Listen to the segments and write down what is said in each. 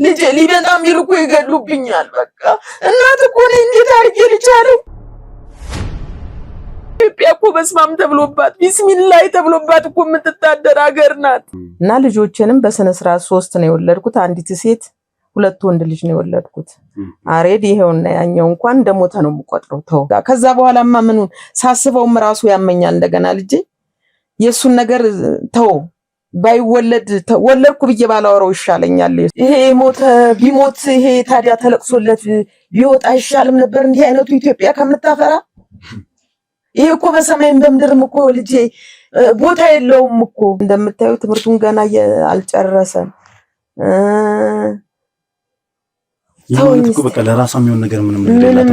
ልጄ ሊመጣ የሚልኩ ይገሉብኛል። በቃ እናት እኮ ነኝ እንዴት አድርጌ ልቻለው? ኢትዮጵያ እኮ በስማም ተብሎባት ቢስሚላህ ተብሎባት እኮ የምትታደር ሀገር ናት። እና ልጆችንም በስነ ስርዓት 3 ነው የወለድኩት፣ አንዲት ሴት 2 ወንድ ልጅ ነው የወለድኩት። አሬድ ይሄውና ያኛው እንኳን እንደሞተ ነው የምቆጥረው። ተው ከዛ በኋላማ ምኑን ሳስበውም ራሱ ያመኛል። እንደገና ልጄ የሱን ነገር ተው ባይወለድ ወለድኩ ብዬ ባላወራው ይሻለኛል። ይሄ ሞተ ቢሞት ይሄ ታዲያ ተለቅሶለት ቢወጣ አይሻልም ነበር እንዲህ አይነቱ ኢትዮጵያ ከምታፈራ? ይሄ እኮ በሰማይም በምድርም እኮ ልጄ ቦታ የለውም እኮ። እንደምታዩ ትምህርቱን ገና አልጨረሰም። ይሄን እኮ በቃ ለራሷ የሚሆን ነገር ምንም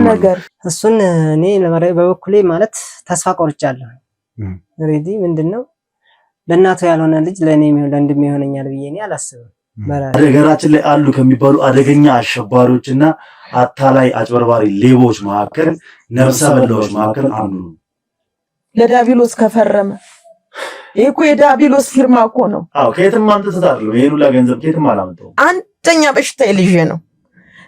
ነገር እሱን እኔ ለማረይ በበኩሌ ማለት ተስፋ ቆርጫለሁ። ሬዲ ምንድነው ለእናቱ ያልሆነ ልጅ ለኔ የሚሆን ለእንድም ይሆነኛል ብዬ እኔ አላስብም። ሀገራችን ላይ አሉ ከሚባሉ አደገኛ አሸባሪዎችና አታላይ አጭበርባሪ ሌቦች መካከል ነፍሰ በላዎች መካከል አንዱ ነው። ለዳቢሎስ ከፈረመ ይሄ እኮ የዳቢሎስ ፊርማ እኮ ነው። አዎ ከየትም አምጥተህ አይደለም ይሄን ሁላ ገንዘብ ከየትም አላመጣው። አንደኛ በሽታ ልጄ ነው።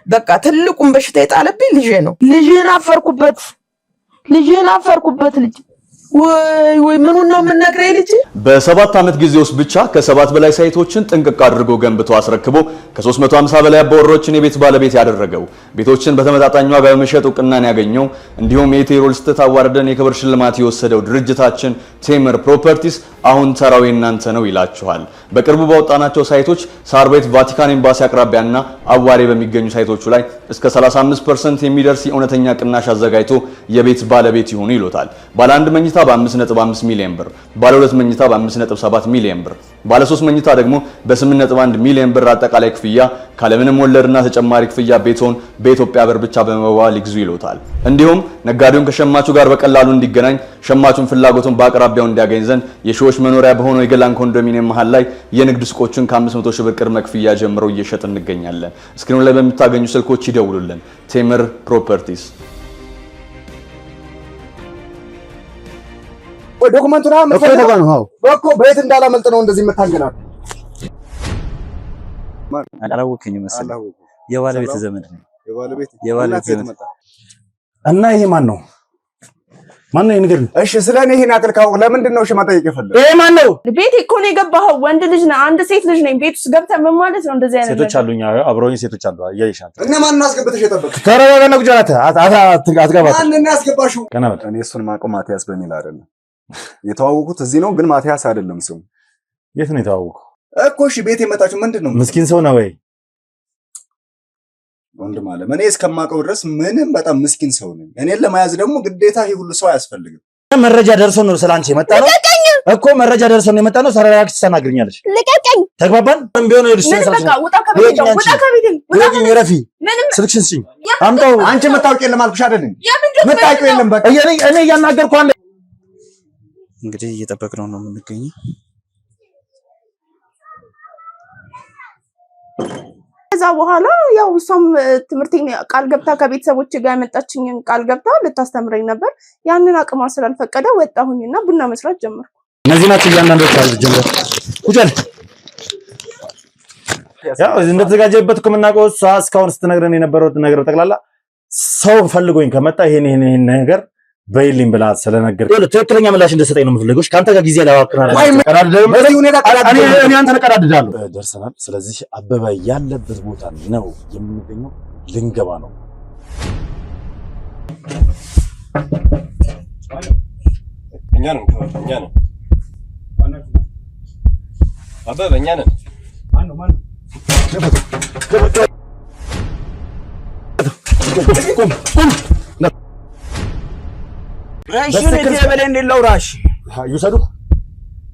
በቃ ትልቁን በሽታ የጣለብኝ ልጄ ነው። ልጄን አፈርኩበት ልጅ ወይ ምኑን ነው የምነግረኝ? ልጅ በ7 ዓመት ጊዜ ውስጥ ብቻ ከ7 በላይ ሳይቶችን ጥንቅቅ አድርጎ ገንብቶ አስረክቦ ከ350 በላይ አባወራዎችን የቤት ባለቤት ያደረገው ቤቶችን በተመጣጣኝ ዋጋ በመሸጥ እውቅናን ያገኘው እንዲሁም የቴሮል ስህተት አዋርደን የክብር ሽልማት የወሰደው ድርጅታችን ቴምር ፕሮፐርቲስ አሁን ተራው እናንተ ነው ይላችኋል። በቅርቡ ባወጣናቸው ሳይቶች ሳር ቤት ቫቲካን ኤምባሲ አቅራቢያና አዋሬ በሚገኙ ሳይቶቹ ላይ እስከ 35% የሚደርስ የእውነተኛ ቅናሽ አዘጋጅቶ የቤት ባለቤት ይሁኑ ይሎታል። ባለ 1 መኝታ በ5.5 ሚሊዮን ብር፣ ባለ 2 መኝታ በ5.7 ሚሊዮን ብር፣ ባለ 3 መኝታ ደግሞ በ8.1 ሚሊዮን ብር አጠቃላይ ክፍያ ካለምንም ወለድና ተጨማሪ ክፍያ ቤቶን በኢትዮጵያ ብር ብቻ በመዋል ይግዙ ይሎታል። እንዲሁም ነጋዴውን ከሸማቹ ጋር በቀላሉ እንዲገናኝ ሸማቹን ፍላጎቱን በአቅራቢያው እንዲያገኝ ዘንድ የሺዎች መኖሪያ በሆነው የገላን ኮንዶሚኒየም መሃል ላይ የንግድ ሱቆችን ከ500 ሺህ ብር ቅድመ ክፍያ ጀምሮ እየሸጥ እንገኛለን። ስክሪኑ ላይ በሚታገኙ ስልኮች ይደውሉልን። ቴምር ፕሮፐርቲስ። ዶክመንቱን እኮ በየት እንዳላመልጥ ነው እንደዚህ የምታንገናት? አላወቀኝም መሰለኝ። የባለቤት ዘመድ ነው። የባለቤት ዘመድ እና ይሄ ማን ነው? ማን ነው ይንገር? እሺ ስለኔ ይሄን አጥልካው ለምንድን ነው መጠየቅ የፈለገው? ይሄ ማን ነው? ቤት እኮ ነው የገባኸው። ወንድ ልጅ ነህ፣ አንድ ሴት ልጅ ነኝ። ቤት ውስጥ ገብተህ ምን ማለት ነው? እንደዚህ አይነት ሴቶች አሉኝ፣ አብረውኝ ሴቶች አሉ። አያይሻት እና ማን ነው አስገብተሽ የጠበቅሽ? ተረጋጋ ነው ጉጃራት አትገባት። ማን ነው ያስገባሽው? ከናበት እኔ እሱን ማቆ ማቲያስ በሚል አይደለም የተዋወቁት፣ እዚህ ነው ግን ማቲያስ አይደለም ስሙ። የት ነው የተዋወቁ እኮ? እሺ ቤት የመጣችሁ ምንድን ነው? ምስኪን ሰው ነው ወይ ወንድም አለ? እኔ እስከማውቀው ድረስ ምንም በጣም ምስኪን ሰው ነኝ። እኔን ለመያዝ ደግሞ ግዴታ ይሄ ሁሉ ሰው አያስፈልግም። መረጃ ደርሶ ነው ስላንቺ የመጣ ነው እኮ። መረጃ ደርሶ ነው የመጣ ነው። ሰራራክስ ተናግረኛለሽ። ልቀቀኝ። ተግባባን? ምን ቢሆን ነው ልጅ በቃ ውጣ ከቤቴ ረፊ ስልክሽን ስጪኝ። አምጣው። አንቺ መታወቂያ የለም አልኩሽ አይደል? መታወቂያ የለም። በቃ እኔ እያናገርኩ አለ። እንግዲህ እየጠበቅነው ነው የምንገኘው። ከዛ በኋላ ያው እሷም ትምህርቴን ቃል ገብታ ከቤተሰቦች ጋር ያመጣችኝን ቃል ገብታ ልታስተምረኝ ነበር። ያንን አቅሟ ስላልፈቀደ ወጣሁኝና ቡና መስራት ጀመርኩ። እነዚህ ናቸው እያንዳንዶች አሉ። ጀምረ ቁጭል ያው እንደተዘጋጀበት እኮ የምናውቀው እሷ እስካሁን ስትነግረን የነበረው ነገር ጠቅላላ ሰው ፈልጎኝ ከመጣ ይሄን ነገር በይልኝ ብላ ስለነገርከኝ ትክክለኛ ምላሽ እንደሰጠኝ ነው የምፈልገው። ካንተ ጋር ጊዜ ላዋክናል። እኔ አንተን እቀዳድዳለሁ። ደርሰናል። ስለዚህ አበበ ያለበት ቦታ ነው የምንገኘው። ልንገባ ነው። እኛ ነን አበበ፣ እኛ ነን። ማነው በስትክክል የበላይ እንደለው ራሽ ይውሰዱ።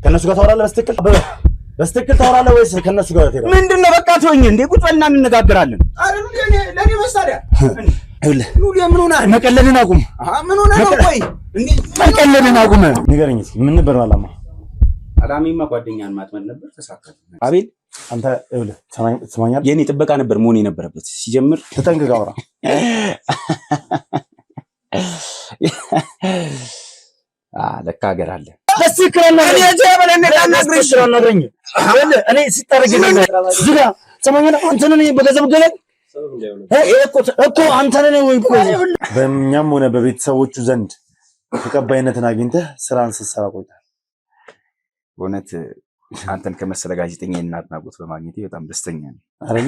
ከነሱ ጋር ታወራለህ? በስትክክል ታወራለህ ወይስ ከነሱ ጋር ትሄዳለህ? ምንድነው? በቃ ተወኝ እንዴ፣ ቁጭ በልና እንነጋገራለን። አረ ለኔ መሳሪያ ምን ሆነ? መቀለድን አቁም። ምን ሆነ ነው? ቆይ እንዴ መቀለድን አቁም። ንገረኝ እስኪ ምን ነበር ዓላማ? አላማዬማ ጓደኛን ማጥመድ ነበር፣ ተሳካለ። አቤል አንተ ትሰማኛለህ? የኔ ጥበቃ ነበር መሆን የነበረበት። ሲጀምር ተጠንቅቀህ አውራ። ለካ ሀገር አለ። በስትክክል እኔ ሲታረግ ዝጋ ሰማኛለህ አንተ ነህ በገንዘብ ገለጥ እኮ አንተ ነህ ወይ በእኛም ሆነ በቤተሰቦቹ ዘንድ ተቀባይነትን አግኝተህ ስራን ስትሰራ ቆይተሃል። በእውነት አንተን ከመሰለ ጋዜጠኛ አድናቆት በማግኘቴ በጣም ደስተኛ ነኝ አይደል?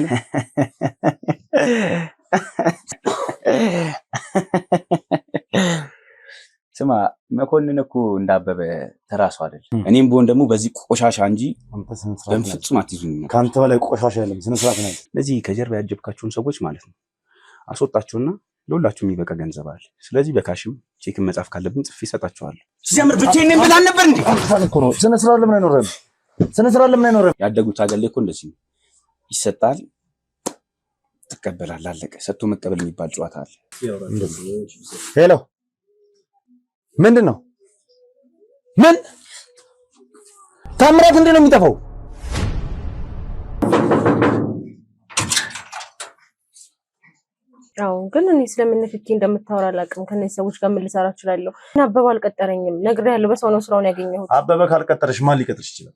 ስማ መኮንን እኮ እንዳበበ ተራሱ አይደል? እኔም ብሆን ደግሞ በዚህ ቆሻሻ እንጂ በፍጹም አትይዙኝ። ካንተ በላይ ቆሻሻ የለም። ስነ ስርዓት ነው። ስለዚህ ከጀርባ ያጀብካቸውን ሰዎች ማለት ነው አስወጣቸውና ለሁላችሁ የሚበቃ ገንዘብ አለ። ስለዚህ በካሽም ቼክን መጻፍ ካለብን ጽፌ እሰጣቸዋለሁ። ሲጀምር ብቻዬን ብላን ነበር እንዴ? እኮ ነው ስነ ስርዓት ለምን አይኖርም? ስነ ስርዓት ለምን አይኖርም? ያደጉት ሀገር ላይ እኮ እንደዚህ ነው። ይሰጣል፣ ትቀበላለህ፣ አለቀ። ሰጥቶ መቀበል የሚባል ጨዋታ አለ። ሄሎ ምንድን ነው? ምን ታምራት እንዴት ነው የሚጠፋው? አዎ ግን እኔ ስለምንፍኪ እንደምታወራ አላውቅም። ከነዚህ ሰዎች ጋር ምን ልሰራ እችላለሁ? አበበ አልቀጠረኝም። ነግሬሃለሁ፣ በሰው ነው ስራውን ያገኘሁት። አበበ ካልቀጠረሽ ማን ሊቀጥርሽ ይችላል?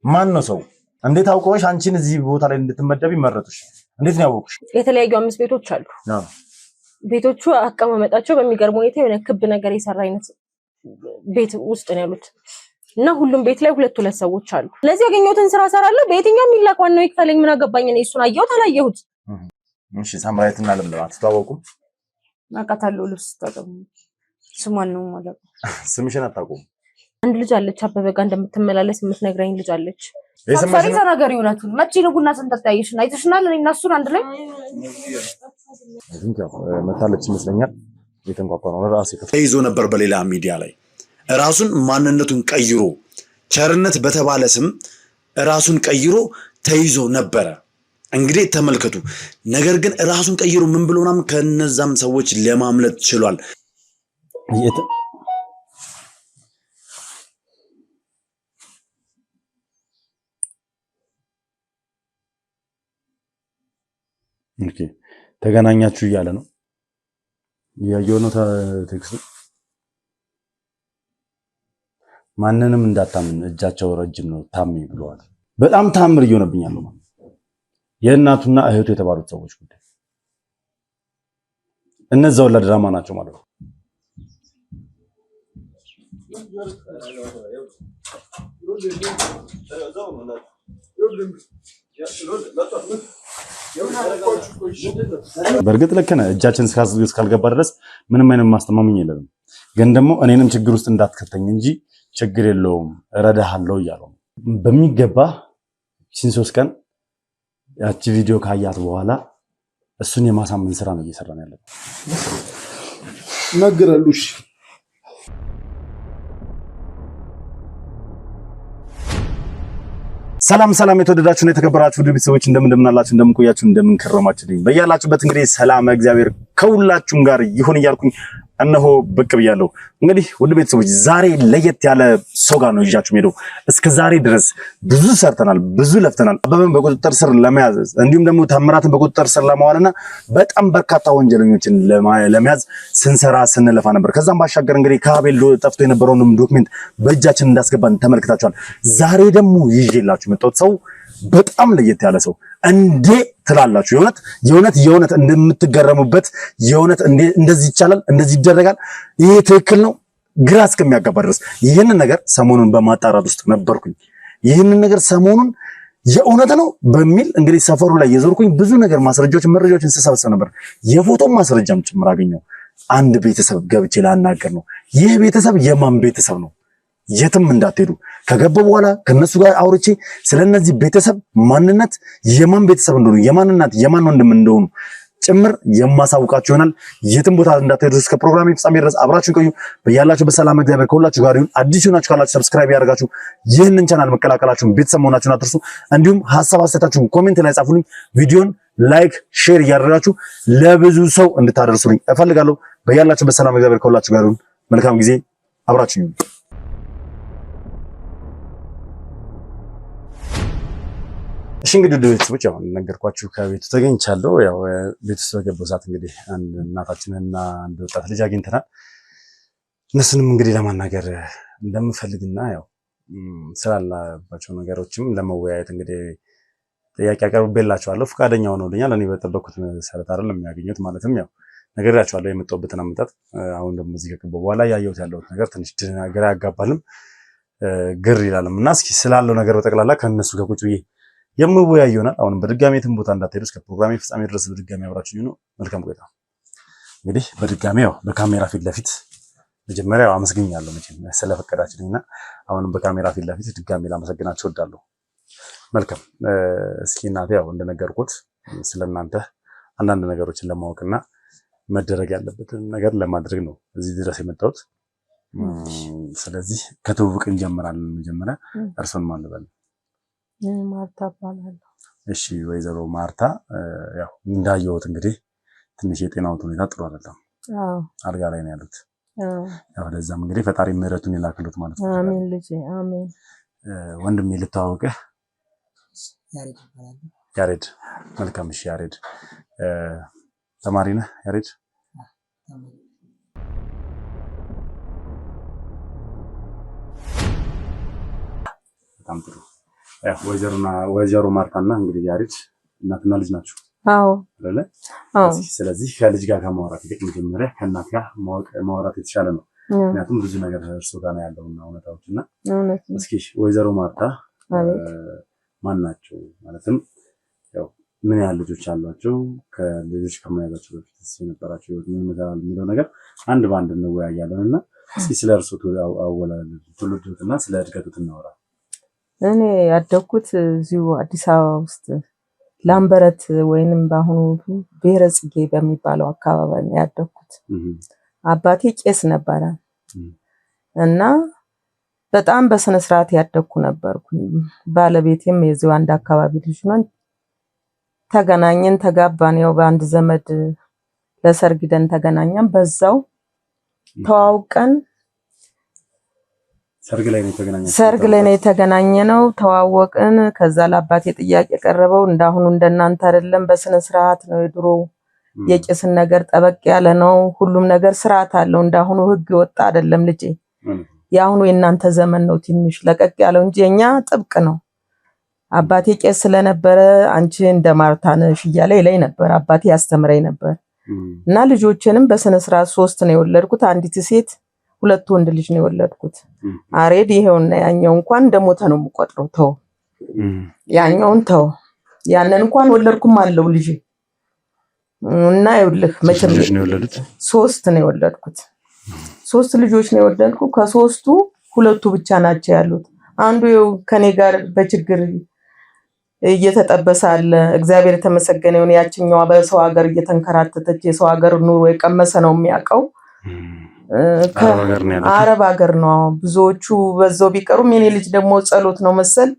ማን ነው ሰው? እንዴት አውቀውሽ አንቺን እዚህ ቦታ ላይ እንድትመደቢ መረጡሽ? እንዴት ነው ያወቁሽ? የተለያዩ 5 ቤቶች አሉ። ቤቶቹ አቀማመጣቸው በሚገርም ሁኔታ የሆነ ክብ ነገር የሰራ አይነት ቤት ውስጥ ነው ያሉት እና ሁሉም ቤት ላይ 2 ሰዎች አሉ። ስለዚህ ያገኘሁትን ስራ እሰራለሁ። በየትኛው የሚላክ ዋናው ይክፈለኝ፣ ምን አገባኝ? እኔ እሱን አየሁት አላየሁት። እሺ ሳምራዊትና ለምለም አትተዋወቁም? አውቃታለሁ። ልብስ ታጠቡ ስሟን ነው ማለት ስምሽን አታውቁም? አንድ ልጅ አለች አበበ ጋር እንደምትመላለስ የምትነግረኝ ልጅ አለች። ሳምሳሪ ተናገሪ እውነቱን። መቼ ነው ቡና ስንጠጣ ያየሽን? አይተሽናል? እኔ እና እሱን አንድ ላይ መታለች ይመስለኛል። የተንቋቋ ነው ራሴ ተይዞ ነበር በሌላ ሚዲያ ላይ ራሱን ማንነቱን ቀይሮ ቸርነት በተባለ ስም ራሱን ቀይሮ ተይዞ ነበረ። እንግዲህ ተመልከቱ። ነገር ግን ራሱን ቀይሮ ምን ብሎናም ከነዛም ሰዎች ለማምለጥ ችሏል። ኦኬ ተገናኛችሁ እያለ ነው ያየው ነው ቴክስቱ። ማንንም እንዳታምን እጃቸው ረጅም ነው ታምኝ ብለዋል። በጣም ታምር እየሆነብኛል ነው የእናቱና እህቱ የተባሉት ሰዎች ጉዳይ። እነዛው ለድራማ ናቸው ማለት ነው። በእርግጥ ልክ ነህ። እጃችን እስካልገባ ድረስ ምንም አይነት ማስተማመኝ የለንም። ግን ደግሞ እኔንም ችግር ውስጥ እንዳትከተኝ እንጂ ችግር የለውም እረዳሃለሁ እያለው በሚገባ ሲን 3 ቀን ያቺ ቪዲዮ ካያት በኋላ እሱን የማሳመን ስራ ነው እየሰራን ያለው። ነገረሉሽ ሰላም ሰላም፣ የተወደዳችሁና የተከበራችሁ ውድ ቤተሰቦች እንደምን አላችሁ? እንደምን ቆያችሁ? እንደምን ከረማችሁ? በያላችሁበት እንግዲህ ሰላም እግዚአብሔር ከሁላችሁም ጋር ይሁን እያልኩኝ እነሆ ብቅ ብያለሁ። እንግዲህ ውድ ቤተሰቦች ዛሬ ለየት ያለ ሰው ጋር ነው ይዣችሁ ሄደው። እስከ ዛሬ ድረስ ብዙ ሰርተናል፣ ብዙ ለፍተናል። አበበን በቁጥጥር ስር ለመያዝ እንዲሁም ደግሞ ታምራትን በቁጥጥር ስር ለማዋልና በጣም በርካታ ወንጀለኞችን ለመያዝ ስንሰራ ስንለፋ ነበር። ከዛም ባሻገር እንግዲህ ከአቤል ጠፍቶ የነበረውንም ዶክመንት በእጃችን እንዳስገባን ተመልክታችኋል። ዛሬ ደግሞ ይዤላችሁ የመጣሁት ሰው በጣም ለየት ያለ ሰው እንዴ ትላላችሁ። የእውነት እንደምትገረሙበት የእውነት እንደዚህ ይቻላል፣ እንደዚህ ይደረጋል፣ ይሄ ትክክል ነው ግራ እስከሚያጋባ ድረስ ይህንን ነገር ሰሞኑን በማጣራት ውስጥ ነበርኩኝ። ይህንን ነገር ሰሞኑን የእውነት ነው በሚል እንግዲህ ሰፈሩ ላይ የዞርኩኝ ብዙ ነገር መረጃዎችን ስሰበስብ ነበር። የፎቶ ማስረጃም ጭምር አገኘው። አንድ ቤተሰብ ገብቼ ላናገር ነው። ይህ ቤተሰብ የማን ቤተሰብ ነው? የትም እንዳትሄዱ። ከገባ በኋላ ከነሱ ጋር አውርቼ ስለነዚህ ቤተሰብ ማንነት የማን ቤተሰብ እንደሆኑ የማንነት የማን ወንድም እንደሆኑ ጭምር የማሳውቃችሁ ይሆናል። የትም ቦታ እንዳትሄዱ። እስከ ፕሮግራም ፍጻሜ ድረስ አብራችሁን ቆዩ። በያላችሁ በሰላም እግዚአብሔር ከሁላችሁ ጋር ይሁን። አዲስ ሆናችሁ ካላችሁ ሰብስክራይብ ያደርጋችሁ ይህንን ቻናል መቀላቀላችሁን ቤተሰብ መሆናችሁን አትርሱ። እንዲሁም ሐሳብ አስተያየታችሁን ኮሜንት ላይ ጻፉልኝ። ቪዲዮን ላይክ ሼር እያደረጋችሁ ለብዙ ሰው እንድታደርሱልኝ እፈልጋለሁ። በያላችሁ በሰላም እግዚአብሔር ከሁላችሁ ጋር ይሁን። መልካም ጊዜ። አብራችሁን ይሁን። እሺ እንግዲህ ቤተሰቦች ያው ነገርኳችሁ ከቤቱ ተገኝቻለሁ። ያው ቤተሰብ ገበው ሰዓት እንግዲህ አንድ እናታችንና አንድ ወጣት ልጅ አግኝተናል። እነሱንም እንግዲህ ለማናገር እንደምፈልግና ያው ስላላባቸው ነገሮችም ለመወያየት እንግዲህ ጥያቄ አቀርቤላቸዋለሁ። ፈቃደኛ ሆነውልኛል። እኔ በጠበቅኩት መሰረት አይደለም የሚያገኙት። ማለትም ያው ነግሬያቸዋለሁ የመጣሁበትን አመጣጥ። አሁን ደግሞ እዚህ ከገባሁ በኋላ ያየሁት ያለሁት ነገር ትንሽ ግራ ያጋባልም ግር ይላልም እና እስኪ ስላለው ነገር በጠቅላላ ከነሱ ጋር ቁጭ ብዬ የምወያይ ይሆናል። አሁንም በድጋሚ የትም ቦታ እንዳትሄዱ እስከ ፕሮግራሜ ፍጻሜ ድረስ በድጋሚ አብራችሁ ነው። መልካም ቆይታ። እንግዲህ በድጋሚ ያው በካሜራ ፊት ለፊት መጀመሪያ አመስግኛለሁ መቼም ስለፈቀዳችሁልኝና አሁንም በካሜራ ፊት ለፊት ድጋሚ ላመሰግናችሁ እወዳለሁ። መልካም እስኪ እናቴ ያው እንደነገርኩት ስለናንተ አንዳንድ ነገሮችን ለማወቅና መደረግ ያለበትን ነገር ለማድረግ ነው እዚህ ድረስ የመጣሁት። ስለዚህ ከትውውቅ እንጀምራለን። መጀመሪያ እርሶን ማን ልበል? ማርታ እባላለሁ። እሺ ወይዘሮ ማርታ ያው እንዳየሁት እንግዲህ ትንሽ የጤናው ሁኔታ ጥሩ አይደለም። አልጋ ላይ ነው ያሉት። ያው ለዛም እንግዲህ ፈጣሪ ምሕረቱን ይላክሉት ማለት ነው። አሜን ልጄ አሜን። ወንድሜ ልታወቅህ ያሬድ። መልካም እሺ ያሬድ ተማሪ ነህ ያሬድ? በጣም ጥሩ። ወይዘሮ ማርታና እንግዲህ ያሬድ እናትና ልጅ ናቸው። አዎ አይደለ? ስለዚህ ከልጅ ጋር ከማውራት ይልቅ መጀመሪያ ከእናት ጋር ማውራት የተሻለ ነው። ምክንያቱም ብዙ ነገር እርሱ ጋር ነው ያለውና እውነታዎችና እስኪ ወይዘሮ ማርታ ማን ናቸው? ማለትም ያው ምን ያህል ልጆች አሏቸው? ከልጆች ከመያዛቸው በፊት የነበራቸው ህይወት ምን ይመስላል የሚለው ነገር አንድ በአንድ እንወያያለንና እስኪ ስለ እርሱ ትውልድና ስለ እድገቱ እናወራ። እኔ ያደግኩት እዚሁ አዲስ አበባ ውስጥ ላምበረት ወይንም በአሁኑ ብሔረ ጽጌ በሚባለው አካባቢ ነው ያደግኩት። አባቴ ቄስ ነበረ እና በጣም በስነ ስርዓት ያደግኩ ነበርኩ። ባለቤቴም የዚሁ አንድ አካባቢ ልጅ ነን። ተገናኘን፣ ተጋባን። ያው በአንድ ዘመድ ለሰርግ ደን ተገናኘን። በዛው ተዋውቀን ሰርግ ላይ ነው የተገናኘነው። ተዋወቅን። ከዛ ለአባቴ ጥያቄ ቀረበው። እንዳሁኑ እንደናንተ አይደለም፣ በስነ ስርዓት ነው። የድሮ የቄስን ነገር ጠበቅ ያለ ነው። ሁሉም ነገር ስርዓት አለው። እንዳሁኑ ህግ ወጣ አይደለም ልጄ። ያሁኑ የናንተ ዘመን ነው ትንሽ ለቀቅ ያለው እንጂ የኛ ጥብቅ ነው። አባቴ ቄስ ስለነበረ አንቺ እንደ ማርታ ነሽ እያለ ይለኝ ነበር። አባቴ ያስተምረኝ ነበር እና ልጆችንም በስነ ስርዓት 3 ነው የወለድኩት። አንዲት ሴት 2 ወንድ ልጅ ነው የወለድኩት። አሬድ ይሄውና ያኛው እንኳን እንደሞተ ነው የምቆጥረው። ተው ያኛውን ተው፣ ያንን እንኳን ወለድኩም አለው ልጅ እና ይኸውልህ መቼም 3 ነው የወለድኩት። 3 ልጆች ነው የወለድኩት። ከ3ቱ 2 ብቻ ናቸው ያሉት። አንዱ ከኔ ጋር በችግር እየተጠበሰ አለ። እግዚአብሔር የተመሰገነ ይሁን። ያችኛዋ በሰው ሀገር እየተንከራተተች የሰው ሀገር ኑሮ የቀመሰ ነው የሚያውቀው። አረብ ሀገር ነው ብዙዎቹ በዛው ቢቀሩም የኔ ልጅ ደግሞ ጸሎት ነው መሰል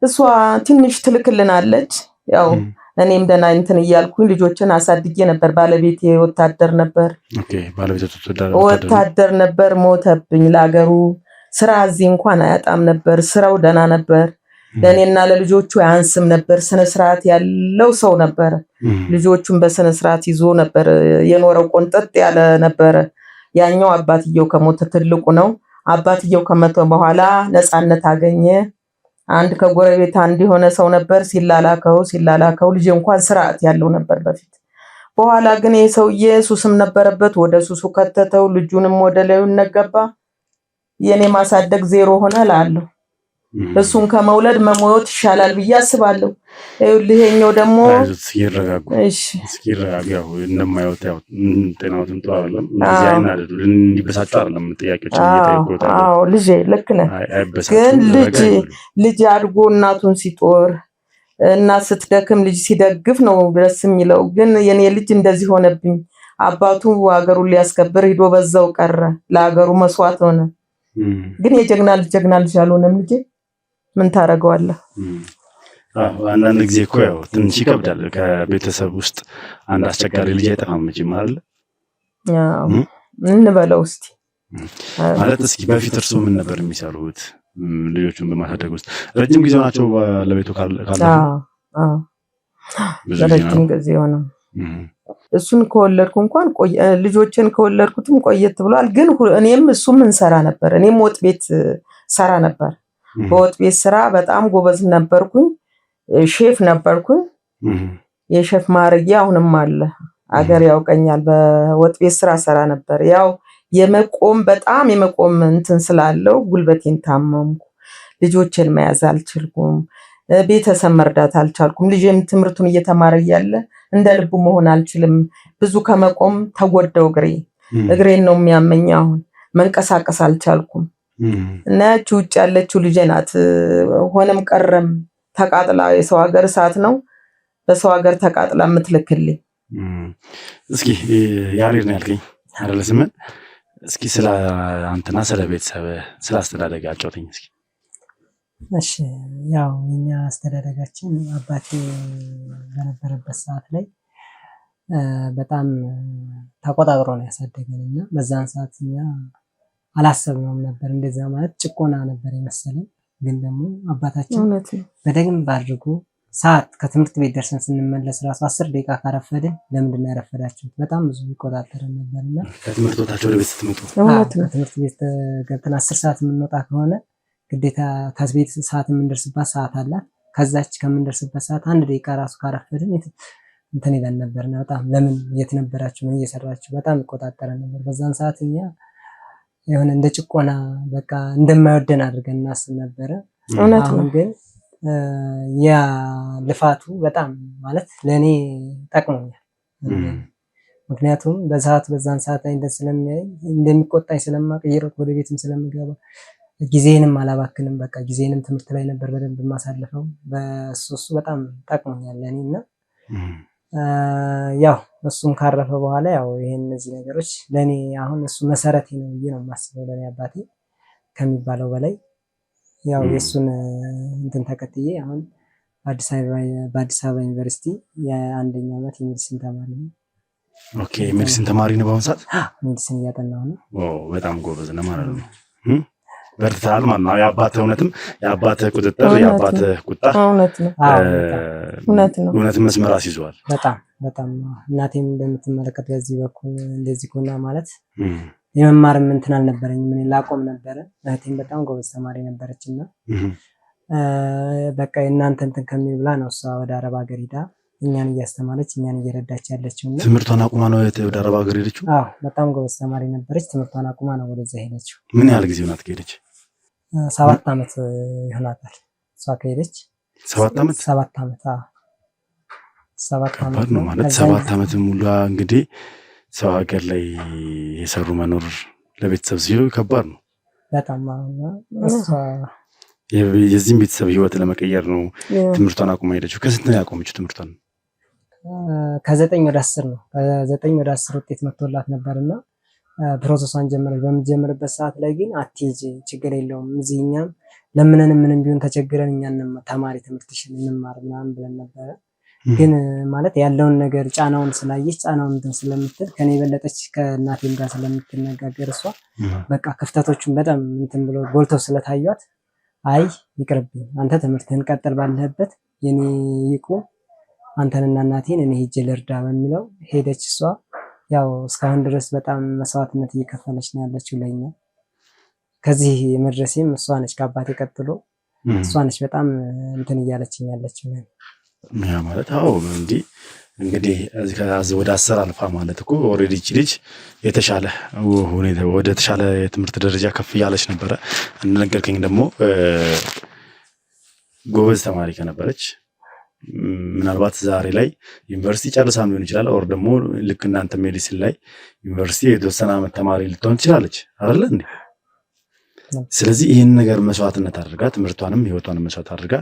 እሷ ትንሽ ትልክልናለች። ያው እኔም ደህና እንትን እያልኩኝ ልጆችን አሳድጌ ነበር። ባለቤቴ ወታደር ነበር። ወታደር ነበር፣ ሞተብኝ። ለሀገሩ ስራ እዚህ እንኳን አያጣም ነበር። ስራው ደህና ነበር። ለእኔና ለልጆቹ አያንስም ነበር። ስነ ስርዓት ያለው ሰው ነበር። ልጆቹን በስነ ስርዓት ይዞ ነበር የኖረው። ቆንጠጥ ያለ ነበር። ያኛው አባትየው ከሞተ ትልቁ ነው። አባትየው ከሞተ በኋላ ነፃነት አገኘ። አንድ ከጎረቤት አንድ የሆነ ሰው ነበር። ሲላላከው ልጅ እንኳን ስርዓት ያለው ነበር በፊት። በኋላ ግን ይሄ ሰውዬ ሱስም ነበረበት። ወደ ሱሱ ከተተው። ልጁንም ወደ ላዩ ነገባ። የኔ ማሳደግ 0 ሆነ እላለሁ። እሱን ከመውለድ መሞት ይሻላል ብዬ አስባለሁ። ይሄኛው ደግሞ እስኪረጋጋው እንደማይወጣ ያው ጤናውትን ጥሩ አይደለም። እንደዚህ አይነት እንዲበሳጩ አይደለም ጥያቄዎች እየጠየቁት። አዎ ልጄ ልክ ነህ። ግን ልጅ አድጎ እናቱን ሲጦር እና ስትደክም ልጅ ሲደግፍ ነው ደስ የሚለው። ግን የኔ ልጅ እንደዚህ ሆነብኝ። አባቱ ሀገሩን ሊያስከብር ሂዶ በዛው ቀረ። ለሀገሩ መስዋዕት ሆነ። ግን የጀግና ልጅ አልሆነም ልጄ። ምን ታረጋዋለህ? አንዳንድ ጊዜ እኮ ያው ትንሽ ይከብዳል። ከቤተሰብ ውስጥ አንድ አስቸጋሪ ልጅ አይጠፋም መቼም አይደል? ያው እንበለው እስቲ ማለት እስኪ በፊት እርሱ ምን ነበር የሚሰሩት? ልጆቹን በማሳደግ ውስጥ ረጅም ጊዜ ሆናቸው ለቤቱ ካለ? ረጅም ጊዜ ሆነ። እሱን ከወለድኩ እንኳን ልጆችን ከወለድኩትም ቆየት ብሏል። ግን እኔም እሱም እንሰራ ነበር። እኔም ወጥ ቤት ሰራ ነበር። በወጥ ቤት ስራ በጣም ጎበዝ ነበርኩኝ። ሼፍ ነበርኩኝ። የሼፍ ማዕረጌ አሁንም አለ። አገር ያውቀኛል። በወጥ ቤት ስራ ሰራ ነበር። ያው በጣም የመቆም እንትን ስላለው ጉልበቴን ታመምኩ። ልጆችን መያዝ አልችልኩም። ቤተሰብ መርዳት አልቻልኩም። ልጄም ትምህርቱን እየተማረ እያለ እንደ ልቡ መሆን አልችልም። ብዙ ከመቆም ተጎዳው። እግሬን ነው የሚያመኝ። አሁን መንቀሳቀስ አልቻልኩም። እና ያቺ ውጭ ያለችው ልጄ ናት ሆነም ቀረም ተቃጥላ፣ የሰው ሀገር እሳት ነው በሰው ሀገር ተቃጥላ የምትልክልኝ። እስኪ ያሬድ ነው ያልከኝ አይደለ ስምህ? እስኪ ስለ አንተና ስለ ቤተሰብ ስለ አስተዳደግ አጫውተኝ እስኪ። እሺ ያው እኛ አስተዳደጋችን አባቴ በነበረበት ሰዓት ላይ በጣም ተቆጣጥሮ ነው ያሳደገን እና በዛን ሰዓት እኛ አላሰብነውም ነበር። እንደዛ ማለት ጭቆና ነበር የመሰለን። ግን ደግሞ አባታችን በደንብ አድርጎ ሰዓት ከትምህርት ቤት ደርሰን ስንመለስ ራሱ 10 ደቂቃ ካረፈድን ለምንድን ነው ያረፈዳችሁት? በጣም ብዙ ይቆጣጠረን ነበርና ከትምህርት ቦታቸው ወደ ቤት ስትመጡ ከትምህርት ቤት ገብተን 10 ሰዓት የምንወጣ ከሆነ ግዴታ ከቤት ሰዓት የምንደርስባት ሰዓት አላት። ከዛች ከምንደርስበት ሰዓት 1 ደቂቃ ራሱ ካረፈድን እንትን ይለን ነበርና በጣም ለምን የት ነበራችሁ? ምን እየሰራችሁ? በጣም ይቆጣጠረን ነበር። በዛን ሰዓት እኛ የሆነ እንደ ጭቆና በቃ እንደማይወደን አድርገን እናስብ ነበረ። አሁን ግን ያ ልፋቱ በጣም ማለት ለኔ ጠቅሞኛል። ምክንያቱም በዛን ሰዓት ላይ እንደሚቆጣኝ ስለማቀየረው ወደ ቤትም ስለምገባ ጊዜንም አላባክንም። በቃ ጊዜንም ትምህርት ላይ ነበር በደንብ የማሳልፈው። በሱ በጣም ጠቅሞኛል ለኔና ያው እሱም ካረፈ በኋላ ያው እነዚህ ነገሮች ለኔ አሁን እሱ መሰረቴ ነው ብዬ ነው የማስበው። ለኔ አባቴ ከሚባለው በላይ ያው የሱን እንትን ተከትዬ አሁን በአዲስ አበባ ዩኒቨርሲቲ የ1ኛ ዓመት የሜዲሲን ተማሪ ነው። ኦኬ ሜዲሲን ተማሪ ነው በአሁኑ ሰዓት? ሜዲሲን እያጠናሁ ነው። በጣም ጎበዝ ነው ማለት ነው። በርትተሃል ማለት ነው። የአባትህ እውነትም የአባትህ ቁጥጥር የአባትህ ቁጣ እውነትም መስመር አስይዘዋል። በጣም እናቴም እንደምትመለከት በዚህ በኩል እንደዚህ ኮና ማለት የመማርም እንትን አልነበረኝም። ምን ላቆም ነበረ። እህቴም በጣም ጎበዝ ተማሪ ነበረችና በቃ እናንተ እንትን ከሚል ብላ ነው እሷ ወደ አረብ ሀገር ሄዳ እኛን እያስተማረች እኛን እየረዳች ያለችው። ትምህርቷን አቁማ ነው ወደ አረብ ሀገር ሄደችው? አዎ በጣም ጎበዝ ተማሪ ነበረች። ትምህርቷን አቁማ ነው ወደዛ ሄደችው። ምን ያህል ጊዜ ሆናት ከሄደች? 7 ዓመት ይሆናታል እሷ ከሄደች። 7 ዓመት? 7 ዓመት 7 ዓመት ነው ማለት 7 ዓመት ሙሉ እንግዲህ ሰው ሀገር ላይ የሰሩ መኖር ለቤተሰብ ሲሉ ከባድ ነው በጣም። የዚህም ቤተሰብ ህይወት ለመቀየር ነው ትምህርቷን አቁማ ሄደችው። ከስንት ነው ያቆመችው ትምህርቷን? ከ9 ወደ 10 ነው። ከ9 ወደ 10 ውጤት መጥቶላት ነበርና ፕሮሰሷን ጀመረች። በምትጀምርበት ሰዓት ላይ ግን አትሄጂ፣ ችግር የለውም እዚህ እኛም ለምንንም ምንም ቢሆን ተቸግረን እኛን ተማሪ ትምህርትሽን እንማር ምናምን ብለን ነበረ። ግን ማለት ያለውን ነገር ጫናውን ስላየች ጫናውን እንትን ስለምትል ከኔ የበለጠች ከእናቴም ጋር ስለምትነጋገር እሷ በቃ ክፍተቶቹን በጣም እንትን ብሎ ጎልተው ስለታዩት አይ ይቅርብኝ፣ አንተ ትምህርትህን ቀጥል ባለህበት የኔ ይቁም፣ አንተንና እናቴን እኔ ሄጄ ልርዳ በሚለው ሄደች። እሷ ያው እስካሁን ድረስ በጣም መስዋዕትነት እየከፈለች ነው ያለችው ለኛ። ከዚህ መድረሴም እሷ ነች፣ ከአባቴ ቀጥሎ እሷ ነች በጣም እንትን እያለችኝ ያለችው። ያ ማለት አዎ እንግዲህ ወደ 10 አልፋ ማለት እኮ ኦልሬዲ እቺ ልጅ የተሻለ ወደ ተሻለ የትምህርት ደረጃ ከፍ እያለች ነበረ። እንደነገርከኝ ደግሞ ጎበዝ ተማሪ ከነበረች ምናልባት ዛሬ ላይ ዩኒቨርሲቲ ጨርሳም ሊሆን ይችላል። ኦር ደግሞ ልክ እናንተ ሜዲሲን ላይ ዩኒቨርሲቲ የተወሰነ ዓመት ተማሪ ልትሆን ትችላለች አይደለ እንዴ? ስለዚህ ይህን ነገር መስዋዕትነት አድርጋ ትምህርቷንም ህይወቷንም መስዋዕት አድርጋ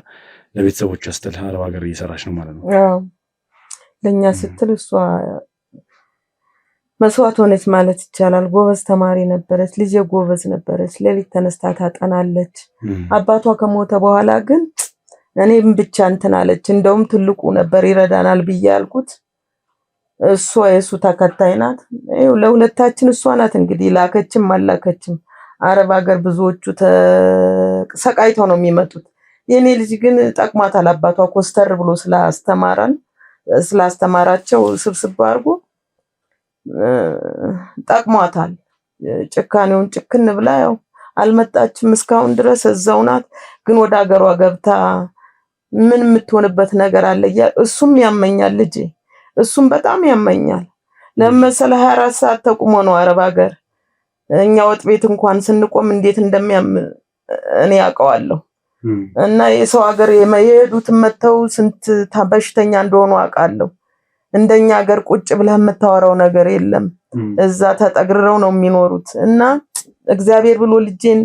ለቤተሰቦቿ ስትል አረብ ሀገር እየሰራች ነው ማለት ነው። ለኛ ስትል እሷ መስዋዕት ሆነች ማለት ይቻላል። ጎበዝ ተማሪ ነበረች። ልጅ ጎበዝ ነበረች። ሌሊት ተነስታ ታጠናለች። አባቷ ከሞተ በኋላ ግን እኔም ብቻ እንትን አለች። እንደውም ትልቁ ነበር ይረዳናል ብዬ ያልኩት። እሷ የሱ ተከታይ ናት። ይኸው ለሁለታችን እሷ ናት እንግዲህ ላከችም አላከችም። አረብ ሀገር ብዙዎቹ ተሰቃይተው ነው የሚመጡት። የኔ ልጅ ግን ጠቅሟታል። አባቷ ኮስተር ብሎ ስላስተማራቸው ስብስብ አድርጎ ጠቅሟታል። ጭካኔውን ጭክን ብላ ያው አልመጣችም እስካሁን ድረስ እዛው ናት። ግን ወደ ሀገሯ ገብታ ምን የምትሆንበት ነገር አለ እሱም ያመኛል ልጄ እሱም በጣም ያመኛል ለምሳሌ 24 ሰዓት ተቆሞ ነው አረብ ሀገር እኛ ወጥ ቤት እንኳን ስንቆም እንዴት እንደሚያም እኔ ያውቀዋለሁ እና የሰው ሀገር የሄዱት መተው ስንት በሽተኛ እንደሆኑ አውቃለሁ እንደኛ ሀገር ቁጭ ብለህ የምታወራው ነገር የለም እዛ ተጠግረው ነው የሚኖሩት እና እግዚአብሔር ብሎ ልጄን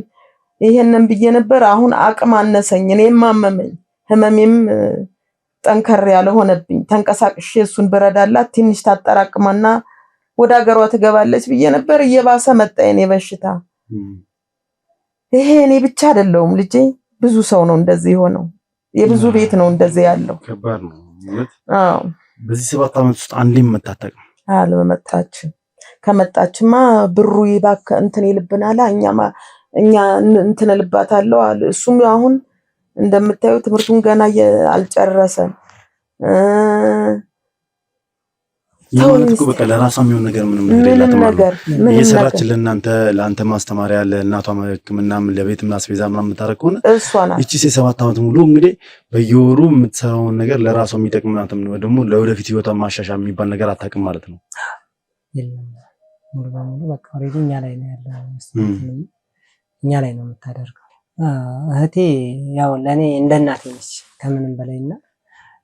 ይሄንን ብዬ ነበር አሁን አቅም አነሰኝ እኔም ማመመኝ ህመሜም ጠንከር ያለ ሆነብኝ ተንቀሳቅሼ እሱን ብረዳላት ትንሽ ታጠራቅማና ወደ ሀገሯ ትገባለች ብዬ ነበር እየባሰ መጣ የኔ በሽታ ይሄ እኔ ብቻ አይደለሁም ልጄ ብዙ ሰው ነው እንደዚህ ሆነው የብዙ ቤት ነው እንደዚህ ያለው ከባድ ነው አዎ በዚህ 7 ዓመት ውስጥ አንዴም መታጠቅም አልመጣች ከመጣችማ ብሩ ይባክ እንትን ይልብናል እኛ እንትን ልባታለው አለ እሱም አሁን እንደምታዩ ትምርቱን ገና አልጨረሰም ይሁንኩ በቃ ለራሷ የሚሆን ነገር ምንም ነገር የላትም እየሰራች ለአንተ ማስተማሪያ ለእናቷ ህክምናም ለቤትም አስቤዛ ምናምን የምታረግ ሆነ እቺ 7 ዓመት ሙሉ እንግዲህ በየወሩ የምትሰራውን ነገር ለራሷ የሚጠቅምናትም ነው ደግሞ ለወደፊት ህይወቷ ማሻሻል የሚባል ነገር አታውቅም ማለት ነው ሙሉ በሙሉ በቃ ኦሬዲ እኛ ላይ ነው ያለው እኛ ላይ ነው የምታደርገው እህቴ ያው ለኔ እንደ እናቴ ነች ከምንም በላይና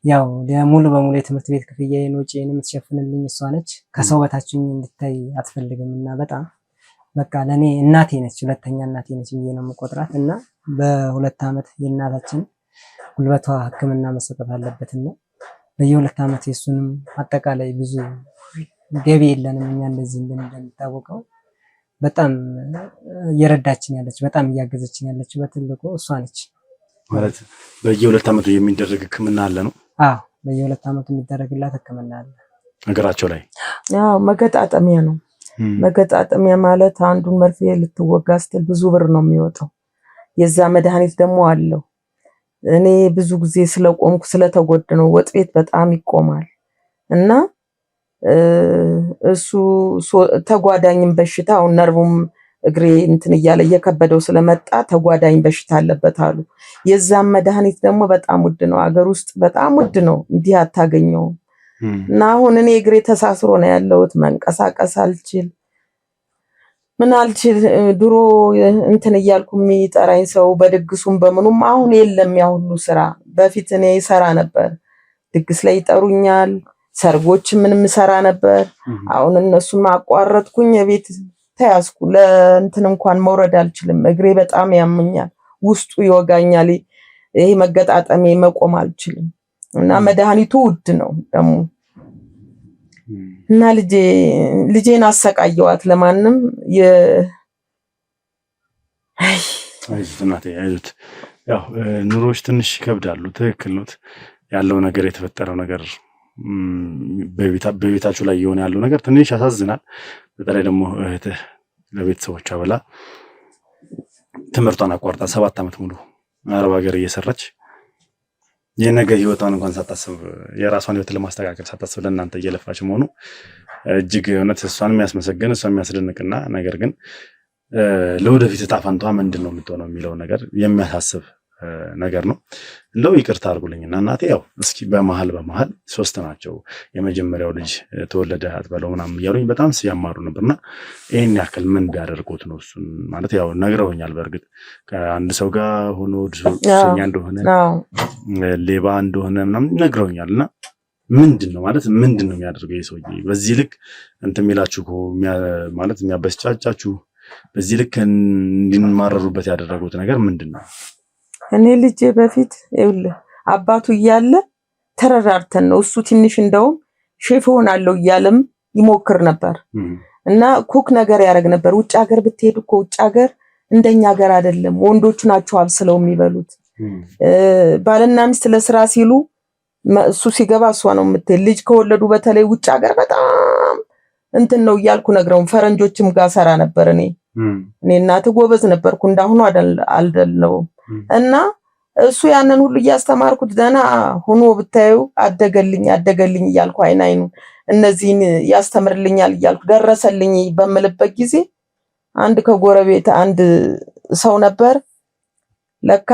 ያው ሙሉ በሙሉ የትምህርት ቤት ክፍያዬን ወጪዬን የምትሸፍንልኝ እሷ ነች ከሰው በታችኝ እንድታይ አትፈልግምና በጣም በቃ ለኔ እናቴ ነች ሁለተኛ እናቴ ነች ብዬ ነው የምቆጥራት እና በ2 ዓመት የእናታችን ጉልበቷ ህክምና መሰጠት አለበትና በየ2 ዓመት የሱንም አጠቃላይ ብዙ ገቢ የለንም እኛ እንደዚህ እንደምታወቀው በጣም እየረዳችን ያለች በጣም እያገዘችን ያለች በትልቁ እሷ ነች ማለት በየ2 ዓመቱ የሚደረግ ህክምና አለ ነው አዎ በየ2 ዓመቱ የሚደረግላት ህክምና አለ ነገራቸው ላይ ያው መገጣጠሚያ ነው መገጣጠሚያ ማለት አንዱን መርፌ ልትወጋ ስትል ብዙ ብር ነው የሚወጣው የዛ መድኃኒት ደግሞ አለው እኔ ብዙ ጊዜ ስለቆምኩ ስለተጎደነው ወጥ ቤት በጣም ይቆማል እና እሱ ተጓዳኝም በሽታ አሁን ነርቡም እግሬ እንትን እያለ እየከበደው ስለመጣ ተጓዳኝ በሽታ አለበት አሉ የዛም መድኃኒት ደግሞ በጣም ውድ ነው አገር ውስጥ በጣም ውድ ነው እንዲህ አታገኘው እና አሁን እኔ እግሬ ተሳስሮ ነው ያለውት መንቀሳቀስ አልችል ምን አልችል ድሮ እንትን እያልኩ የሚጠራኝ ሰው በድግሱም በምኑም አሁን የለም ያ ሁሉ ስራ በፊት እኔ ይሰራ ነበር ድግስ ላይ ይጠሩኛል ሰርጎች ምንም ሰራ ነበር አሁን እነሱን ማቋረጥኩኝ የቤት ተያዝኩ ለእንትን እንኳን መውረድ አልችልም እግሬ በጣም ያመኛል ውስጡ ይወጋኛል ይሄ መገጣጠሜ መቆም አልችልም እና መድኃኒቱ ውድ ነው ደሞ እና ልጄን አሰቃየዋት ለማንም አይዞት አይዞት ያው ኑሮች ትንሽ ይከብዳሉ ትክክል ነው ያለው ነገር የተፈጠረው ነገር በቤታችሁ ላይ የሆነ ያለው ነገር ትንሽ ያሳዝናል በተለይ ደግሞ ለቤተሰቦቿ ብላ ትምህርቷን አቋርጣ 7 ዓመት ሙሉ አረብ ሀገር እየሰራች የነገ ህይወቷን እንኳን ሳታስብ የራሷን ህይወት ለማስተካከል ሳታስብ ለእናንተ እየለፋች መሆኑ እጅግ እውነት እሷን የሚያስመሰግን እሷን የሚያስደንቅና ነገር ግን ለወደፊት ዕጣ ፈንታዋ ምንድነው የምትሆነው የሚለው ነገር የሚያሳስብ ነገር ነው እንደው ይቅርታ አድርጉልኝና እናቴ ያው እስኪ በመሃል 3 ናቸው የመጀመሪያው ልጅ ተወለደ አትበለው ምናምን ያሉኝ በጣም ሲያማሩ ነበርና ይሄን ያክል ምን ቢያደርጉት ነው እሱን ማለት ያው ነግረውኛል በርግጥ ከአንድ ሰው ጋር ሆኖ ዱሰኛ እንደሆነ ሌባ እንደሆነ ምናምን ነግረውኛልና ምንድነው ማለት ምንድነው የሚያደርገው የሰውዬ በዚህ ልክ እንትን የሚላችሁ ማለት የሚያበስጫጫችሁ በዚህ ልክ እንድንማረሩበት ያደረጉት ነገር ምንድነው እኔ ልጄ በፊት ይኸውልህ አባቱ እያለ ተረራርተን ነው እሱ ትንሽ እንደውም ሼፍ ሆናለሁ እያለም ይሞክር ነበር እና ኩክ ነገር ያደርግ ነበር ውጭ ሀገር ብትሄድ እኮ ውጭ ሀገር እንደኛ ሀገር አይደለም ወንዶቹ ናቸው አብስለው የሚበሉት ባልና ሚስት ለስራ ሲሉ እሱ ሲገባ እሷ ነው የምትል ልጅ ከወለዱ በተለይ ውጭ ሀገር በጣም እንትን ነው እያልኩ ነግረው ፈረንጆችም ጋር ሰራ ነበር እኔ እናት ጎበዝ ነበርኩ እንዳሁኑ አይደለም እና እሱ ያንን ሁሉ ያስተማርኩት ደና ሆኖ ብታዩ አደገልኝ እያልኩ አይናይኑ እነዚህን ያስተምርልኛል እያልኩ ደረሰልኝ በመልበት ጊዜ አንድ ከጎረቤት አንድ ሰው ነበር ለካ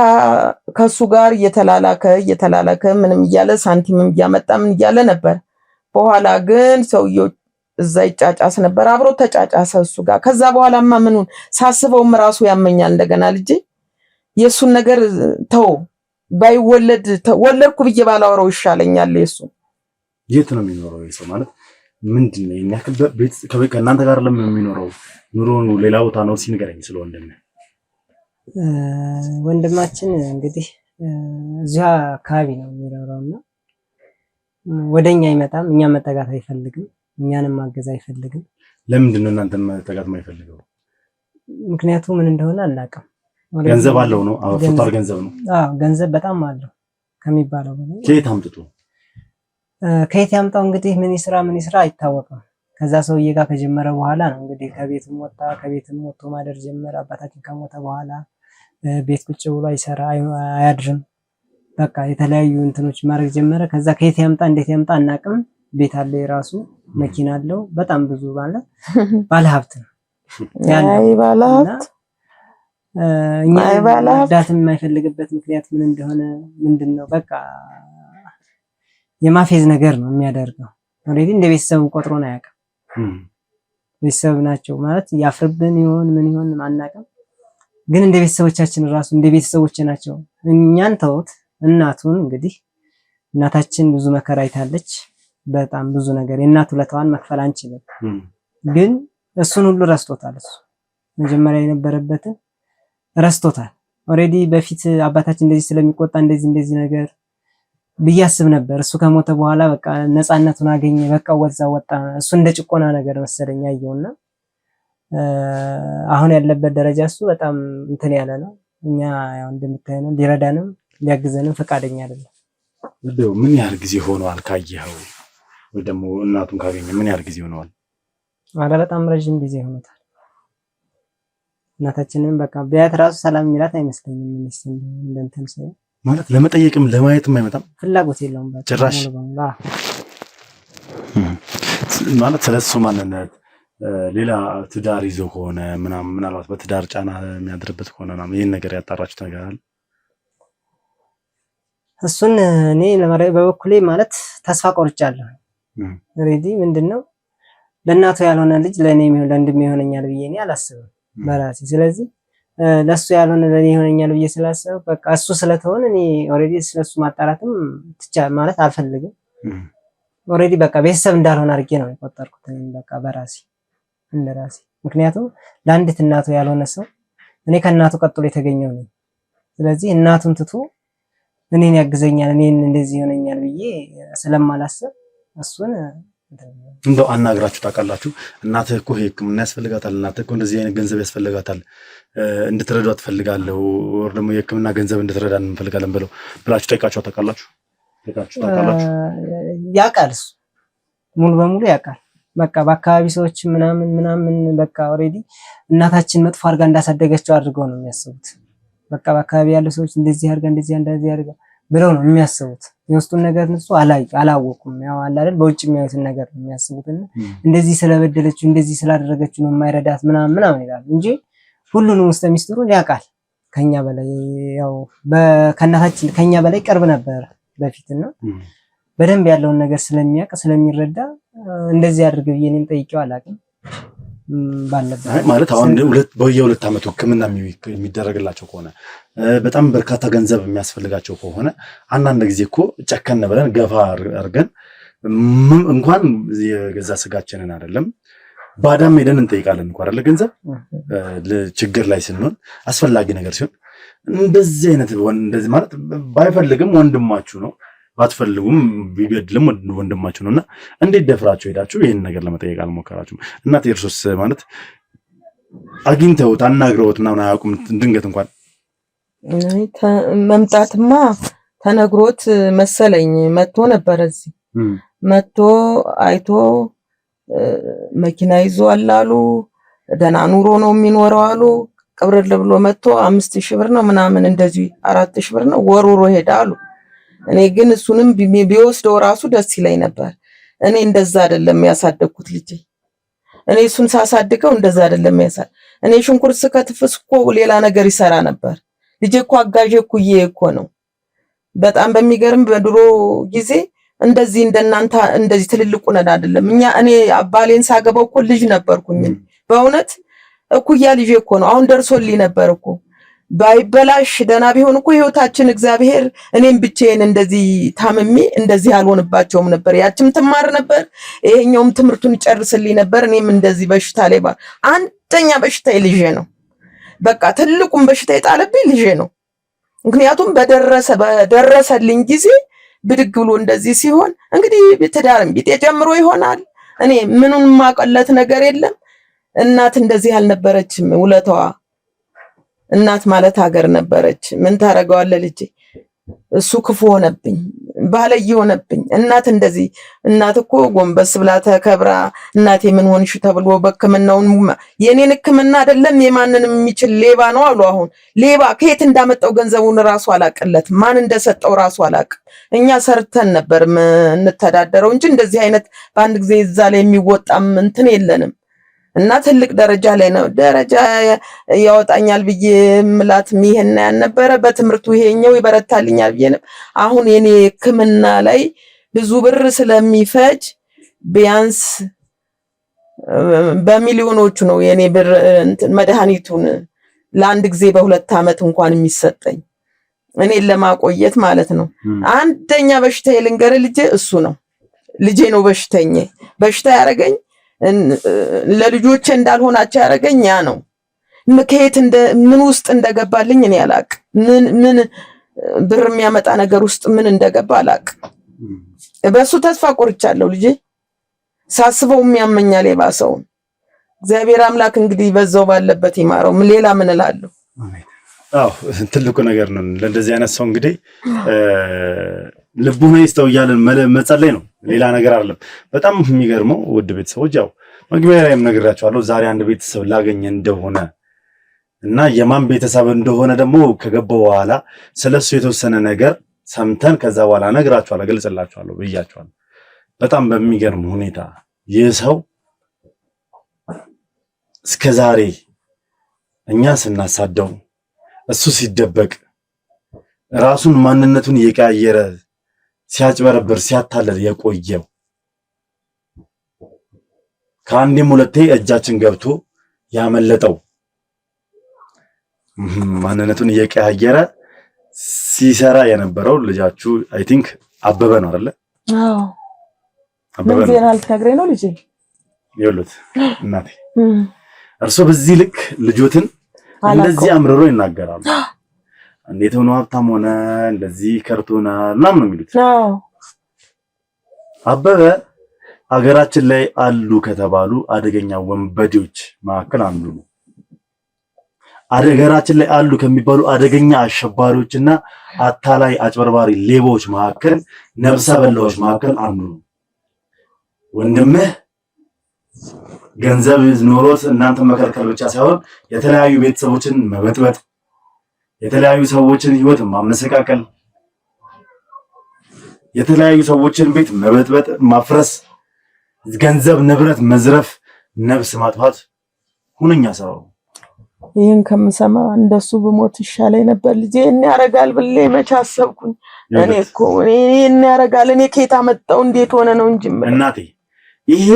ከሱ ጋር እየተላላከ ምንም እያለ ሳንቲምም እያመጣ ምን እያለ ነበር። በኋላ ግን ሰውየው እዛ ይጫጫስ ነበር፣ አብሮ ተጫጫሰ እሱ ጋር። ከዛ በኋላማ ምኑን ሳስበውም ራሱ ያመኛል። እንደገና ልጄ የሱን ነገር ተው ባይወለድ ወለድኩ ብዬ ባላወራው ይሻለኛል። የሱ የት ነው የሚኖረው? የሰው ማለት ምንድነው? የሚያክል ቤት ከእናንተ ጋር ለምን የሚኖረው? ኑሮ ሌላ ቦታ ነው ሲንገረኝ ስለወንድም ወንድማችን እንግዲህ እዚያ አካባቢ ነው የሚኖረውና ወደኛ አይመጣም። እኛ መጠጋት አይፈልግም፣ እኛንም ማገዝ አይፈልግም። ለምንድን ነው እናንተ መጠጋት የማይፈልገው? ምክንያቱም ምን እንደሆነ አናውቅም። ገንዘብ አለው ነው? አፍጣር ገንዘብ ነው። አዎ ገንዘብ በጣም አለው ከሚባለው በላይ። ከየት አምጥቶ ከየት ያምጣው እንግዲህ ምን ይስራ አይታወቅም። ከዛ ሰውዬ ጋር ከጀመረ በኋላ ነው እንግዲህ ከቤትም ወጥቶ ማደር ጀመረ። አባታችን ከሞተ በኋላ ቤት ቁጭ ብሎ አይሰራ አያድርም። በቃ የተለያዩ እንትኖች ማድረግ ጀመረ። ከዛ ከየት ያምጣ እንዴት ያምጣ አናውቅም። ቤት አለ፣ የራሱ መኪና አለው። በጣም ብዙ ማለት ባለሀብት ነው ያለው። አይ ባለሀብት እኛ ዳትም የማይፈልግበት ምክንያት ምን እንደሆነ ምንድነው? በቃ የማፌዝ ነገር ነው የሚያደርገው። ኦሬዲ እንደ ቤተሰብ ቆጥሮን አያውቅም። ቤተሰብ ናቸው ማለት ያፍርብን ይሆን ምን ይሆን አናውቅም። ግን እንደ ቤተሰቦቻችን ራሱ እንደ ቤተሰቦች ናቸው። እኛን ተውት፣ እናቱን እንግዲህ እናታችን ብዙ መከራ አይታለች። በጣም ብዙ ነገር የእናት ውለታዋን መክፈል አንችልም። ግን እሱን ሁሉ ረስቶታል። እሱ መጀመሪያ የነበረበትን ረስቶታል። ኦሬዲ በፊት አባታችን እንደዚህ ስለሚቆጣ እንደዚህ ነገር ብያስብ ነበር። እሱ ከሞተ በኋላ በቃ ነፃነቱን አገኘ። በቃ ወጣ። እሱ እንደ ጭቆና ነገር መሰለኝ ያየውና አሁን ያለበት ደረጃ እሱ በጣም እንትን ያለ ነው። እኛ ያው እንደምታየው ሊረዳንም ሊያግዘንም ፈቃደኛ አይደለም። እንደው ምን ያህል ጊዜ ሆነዋል ካየኸው? ወይ ደግሞ እናቱን ካገኘ ምን ያህል ጊዜ ሆነዋል? አረ በጣም ረጅም ጊዜ ሆኖታል። እናታችንን በቃ ቢያት ራሱ ሰላም የሚላት አይመስለኝም። እንትን ሰው ማለት ለመጠየቅም ለማየትም አይመጣም፣ ፍላጎት የለውም ጭራሽ። ማለት ስለሱ ማንነት ሌላ ትዳር ይዞ ከሆነ ምናልባት በትዳር ጫና የሚያድርበት ከሆነ ይህን ነገር ያጣራችሁት ነገር አለ? እሱን እኔ በበኩሌ ማለት ተስፋ ቆርጫለሁ። ኦሬዲ ምንድነው ለእናቱ ያልሆነ ልጅ ለእኔ ለወንድሜ ይሆነኛል ብዬ እኔ አላስብም በራሴ። ስለዚህ ለሱ ያልሆነ ለኔ ይሆነኛል ብዬ ስላሰብኩ በቃ እሱ ስለተሆነ እኔ ኦሬዲ ስለሱ ማጣራትም ማለት አልፈልግም። ኦሬዲ በቃ ቤተሰብ እንዳልሆነ አድርጌ ነው የቆጠርኩት በቃ በራሴ እንደራሴ። ምክንያቱም ለአንዲት እናቱ ያልሆነ ሰው እኔ ከእናቱ ቀጥሎ የተገኘው ነኝ። ስለዚህ እናቱን ትቶ እኔን ያግዘኛል እኔን እንደዚህ ይሆነኛል ብዬ ስለማላስብ እሱን እንደው አናግራችሁ ታውቃላችሁ? እናትህ እኮ ሕክምና ያስፈልጋታል፣ እናትህ እኮ እንደዚህ አይነት ገንዘብ ያስፈልጋታል፣ እንድትረዷት ትፈልጋለሁ ወር ደግሞ የሕክምና ገንዘብ እንድትረዳን እንፈልጋለን ብላችሁ ጠይቃችሁ ታውቃላችሁ? ያውቃል፣ እሱ ሙሉ በሙሉ ያውቃል። በቃ በአካባቢ ሰዎች ምናምን በቃ ኦሬዲ እናታችን መጥፎ አድርጋ እንዳሳደገችው አድርገው ነው የሚያስቡት። በቃ በአካባቢ ያሉ ሰዎች እንደዚህ አድርጋ ብለው ነው የሚያስቡት። የውስጡን ነገር እነሱ አላወቁም። ያው አለ አይደል በውጭ የሚያዩትን ነገር ነው የሚያስቡትና እንደዚህ ስለበደለችው እንደዚህ ስላደረገችው ነው የማይረዳት ምናምን ይላሉ እንጂ ሁሉንም ውስጥ ሚስጥሩን ያውቃል። ከኛ በላይ ያው ከእናታችን ከኛ በላይ ቅርብ ነበር በፊትና በደንብ ያለውን ነገር ስለሚያውቅ ስለሚረዳ እንደዚህ አድርግ ብዬ እኔም ጠይቄው አላውቅም። ባለበት ማለት አሁን በየሁለት ዓመቱ ሕክምና የሚደረግላቸው ከሆነ በጣም በርካታ ገንዘብ የሚያስፈልጋቸው ከሆነ አንዳንድ ጊዜ እኮ ጨከን ብለን ገፋ አድርገን እንኳን የገዛ ስጋችንን አይደለም ባዳም ሄደን እንጠይቃለን እንኳን አይደለ ገንዘብ ችግር ላይ ስንሆን አስፈላጊ ነገር ሲሆን እንደዚህ አይነት እንደዚህ ማለት ባይፈልግም ወንድማችሁ ነው ባትፈልጉም ቢገድልም ወንድማችሁ ነውና እንዴት ደፍራችሁ ሄዳችሁ ይሄን ነገር ለመጠየቅ አልሞከራችሁም? እናት የእርሶስ ማለት አግኝተውት አናግረውት ምናምን አያውቁም? ድንገት እንኳን መምጣትማ ተነግሮት መሰለኝ መጥቶ ነበር። እዚህ መጥቶ አይቶ መኪና ይዟል አሉ፣ ደህና ኑሮ ነው የሚኖረው አሉ። ቅብርል ብሎ መጥቶ 5000 ብር ነው ምናምን እንደዚህ 4000 ብር ነው ወሩሮ ሄዳ አሉ። እኔ ግን እሱንም ቢወስደው ራሱ ደስ ይለኝ ነበር። እኔ እንደዛ አይደለም ያሳደግኩት ልጅ። እኔ እሱን ሳሳድገው እንደዛ አይደለም እኔ ሽንኩርት ስከትፍ እኮ ሌላ ነገር ይሰራ ነበር። ልጄ እኮ አጋዤ እኩዬ እኮ ነው። በጣም በሚገርም በድሮ ጊዜ እንደዚህ እንደናንተ እንደዚህ ትልልቁ ነን አይደለም። እኔ አባሌን ሳገባው እኮ ልጅ ነበርኩኝ። በእውነት እኩያ ልጄ እኮ ነው። አሁን ደርሶልኝ ነበር እኮ ባይበላሽ ደና ቢሆን እኮ ህይወታችን እግዚአብሔር እኔም ብቻዬን እንደዚህ ታምሜ እንደዚህ አልሆንባቸውም ነበር። ያችም ትማር ነበር፣ ይሄኛውም ትምህርቱን ይጨርስልኝ ነበር። እኔም እንደዚህ በሽታ ላይ አንደኛ በሽታ ልጄ ነው። በቃ ትልቁም በሽታ የጣለብኝ ልጄ ነው። ምክንያቱም በደረሰልኝ ጊዜ ብድግ ብሎ እንደዚህ ሲሆን እንግዲህ ትዳርም ቢጤ ጀምሮ ይሆናል። እኔ ምኑን ማቀለት ነገር የለም። እናት እንደዚህ አልነበረችም ውለታዋ። እናት ማለት ሀገር ነበረች። ምን ታረጋዋለህ ልጄ? እሱ ክፉ ሆነብኝ፣ ባለየ ሆነብኝ። እናት እኮ ጎንበስ ብላ ተከብራ እናቴ ምን ሆንሽ ተብሎ በሕክምናውን የኔን ሕክምና አይደለም የማንንም የሚችል ሌባ ነው አሉ። አሁን ሌባ ከየት እንዳመጣው ገንዘቡን ራሱ አላቅለት፣ ማን እንደሰጠው ራሱ አላቅ። እኛ ሰርተን ነበር እንተዳደረው እንጂ እንደዚህ አይነት በአንድ ጊዜ እዛ ላይ የሚወጣም እንትን የለንም። እና ትልቅ ደረጃ ላይ ነው ደረጃ ያወጣኛል ብዬ ምላት ይሄን ያነበረ በትምህርቱ ይሄኛው ይበረታልኛል ብዬ ነው። አሁን የኔ ሕክምና ላይ ብዙ ብር ስለሚፈጅ ቢያንስ በሚሊዮኖቹ ነው የኔ ብር መድኃኒቱን ለአንድ ጊዜ በ2 ዓመት እንኳን የሚሰጠኝ እኔን ለማቆየት ማለት ነው። አንደኛ በሽታ ልንገር ልጄ እሱ ነው። ልጄ ነው በሽታ ያረገኝ ለልጆቼ እንዳልሆናቸው ያረገኝ ያ ነው። ከየት ምን ውስጥ እንደገባልኝ እኔ አላቅ። ምን ብር የሚያመጣ ነገር ውስጥ ምን እንደገባ አላቅ። በሱ ተስፋ ቆርቻለሁ ልጄ። ሳስበው የሚያመኛል የባሰው። እግዚአብሔር አምላክ እንግዲህ በዛው ባለበት ይማረው። ሌላ ምን እላለሁ? አዎ ትልቁ ነገር ነው። ለእንደዚህ አይነት ሰው እንግዲህ ልቡን ይስጠው እያለን መጸለይ ነው፣ ሌላ ነገር አይደለም። በጣም የሚገርመው ውድ ቤተሰቦች፣ ያው መግቢያ ላይም ነግራችኋለሁ። ዛሬ አንድ ቤተሰብ ላገኘ እንደሆነ እና የማን ቤተሰብ እንደሆነ ደግሞ ከገባው በኋላ ስለሱ የተወሰነ ነገር ሰምተን ከዛ በኋላ ነግራችኋለሁ፣ ገልጽላችኋለሁ ብያችኋለሁ። በጣም በሚገርም ሁኔታ ይህ ሰው እስከዛሬ እኛ ስናሳደው እሱ ሲደበቅ ራሱን ማንነቱን እየቀያየረ ሲያጭበረብር ሲያታለል የቆየው ከአንዴም ሁለቴ እጃችን ገብቶ ያመለጠው ማንነቱን እየቀያየረ ሲሰራ የነበረው ልጃችሁ አይ ቲንክ አበበ ነው አይደለ? አዎ አበበ ነው። ዜና ልትነግረኝ ነው ልጄ? ይኸውልህ እናቴ እርሶ በዚህ ልክ ልጆትን እንደዚህ አምርሮ ይናገራሉ። እንዴት ሆኖ ሀብታም ሆነ እንደዚህ ከርቶና ምናምን ነው የሚሉት። አዎ አበበ ሀገራችን ላይ አሉ ከተባሉ አደገኛ ወንበዴዎች መካከል አንዱ ነው። ሀገራችን ላይ አሉ ከሚባሉ አደገኛ አሸባሪዎችና አታላይ አጭበርባሪ ሌቦች መካከል ነፍሰ በላዎች መካከል አንዱ ነው። ወንድምህ ገንዘብ ኖሮት እናንተ መከልከል ብቻ ሳይሆን የተለያዩ ቤተሰቦችን መበጥበጥ፣ የተለያዩ ሰዎችን ህይወት ማመሰቃቀል፣ የተለያዩ ሰዎችን ቤት መበጥበጥ፣ ማፍረስ፣ ገንዘብ ንብረት መዝረፍ፣ ነፍስ ማጥፋት ሁነኛ ሰው። ይሄን ከምሰማ እንደሱ ብሞት ይሻለኝ ነበር። ልጄ እኔ ያረጋል ብሌ መች አሰብኩኝ። እኔ እኮ እኔ ያረጋል እኔ ከየት አመጣው እንዴት ሆነ ነው እንጂ እናቴ ይሄ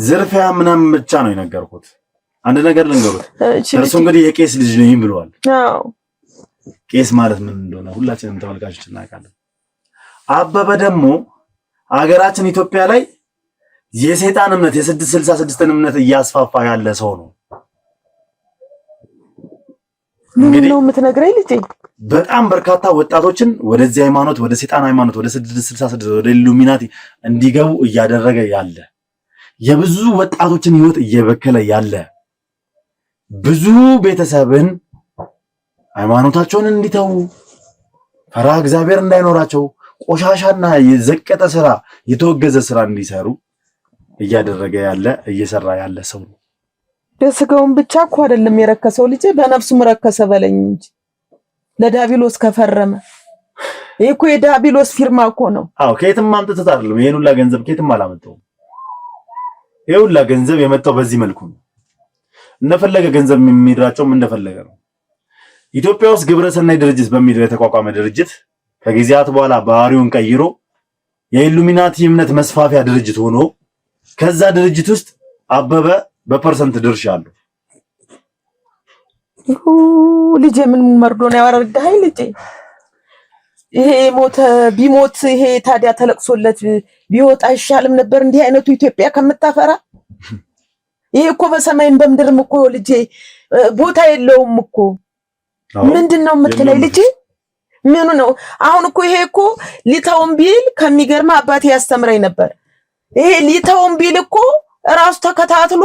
ዝርፊያ ምናምን ብቻ ነው የነገርኩት። አንድ ነገር ልንገሩት። እርሱ እንግዲህ የቄስ ልጅ ነኝ ብለዋል። አዎ ቄስ ማለት ምን እንደሆነ ሁላችንም ተመልካቾች እናውቃለን። አበበ ደግሞ ሀገራችን ኢትዮጵያ ላይ የሰይጣን እምነት የ666 እምነት እያስፋፋ ያለ ሰው ነው። ምን ነው የምትነግረኝ ልጄ? በጣም በርካታ ወጣቶችን ወደዚህ ሃይማኖት፣ ወደ ሰይጣን ሃይማኖት፣ ወደ 666 ወደ ኢሉሚናቲ እንዲገቡ እያደረገ ያለ የብዙ ወጣቶችን ህይወት እየበከለ ያለ ብዙ ቤተሰብን ሃይማኖታቸውን እንዲተው ፈራ እግዚአብሔር እንዳይኖራቸው ቆሻሻና የዘቀጠ ስራ የተወገዘ ስራ እንዲሰሩ እያደረገ ያለ እየሰራ ያለ ሰው ነው። በስጋውን ብቻ እኮ አይደለም የረከሰው ልጄ፣ በነፍሱም ረከሰ በለኝ እንጂ ለዳቢሎስ ከፈረመ ይሄ እኮ የዳቢሎስ ፊርማ እኮ ነው። አዎ ከየትም አምጥተት አይደለም። ይሄን ሁላ ገንዘብ ከየትም አላመጣውም። ይሄ ሁላ ገንዘብ የመጣው በዚህ መልኩ ነው። እንደፈለገ ገንዘብ የሚድራቸውም እንደፈለገ ነው። ኢትዮጵያ ውስጥ ግብረሰናይ ድርጅት በሚል የተቋቋመ ድርጅት ከጊዜያት በኋላ ባህሪውን ቀይሮ የኢሉሚናቲ እምነት መስፋፊያ ድርጅት ሆኖ ከዛ ድርጅት ውስጥ አበበ በፐርሰንት ድርሻ አለው። ልጄ ምን መርዶ ነው ያወረደህ ልጄ? ይሄ ቢሞት ይሄ ታዲያ ተለቅሶለት ቢወጣ አይሻልም ነበር? እንዲህ አይነቱ ኢትዮጵያ ከምታፈራ። ይሄ እኮ በሰማይም በምድርም እኮ ልጄ ቦታ የለውም እኮ። ምንድነው የምትለኝ ልጄ? ምኑ ነው አሁን? እኮ ይሄ እኮ ሊታውን ቢል ከሚገርም አባቴ ያስተምረኝ ነበር። ይሄ ሊታውን ቢል እኮ ራሱ ተከታትሎ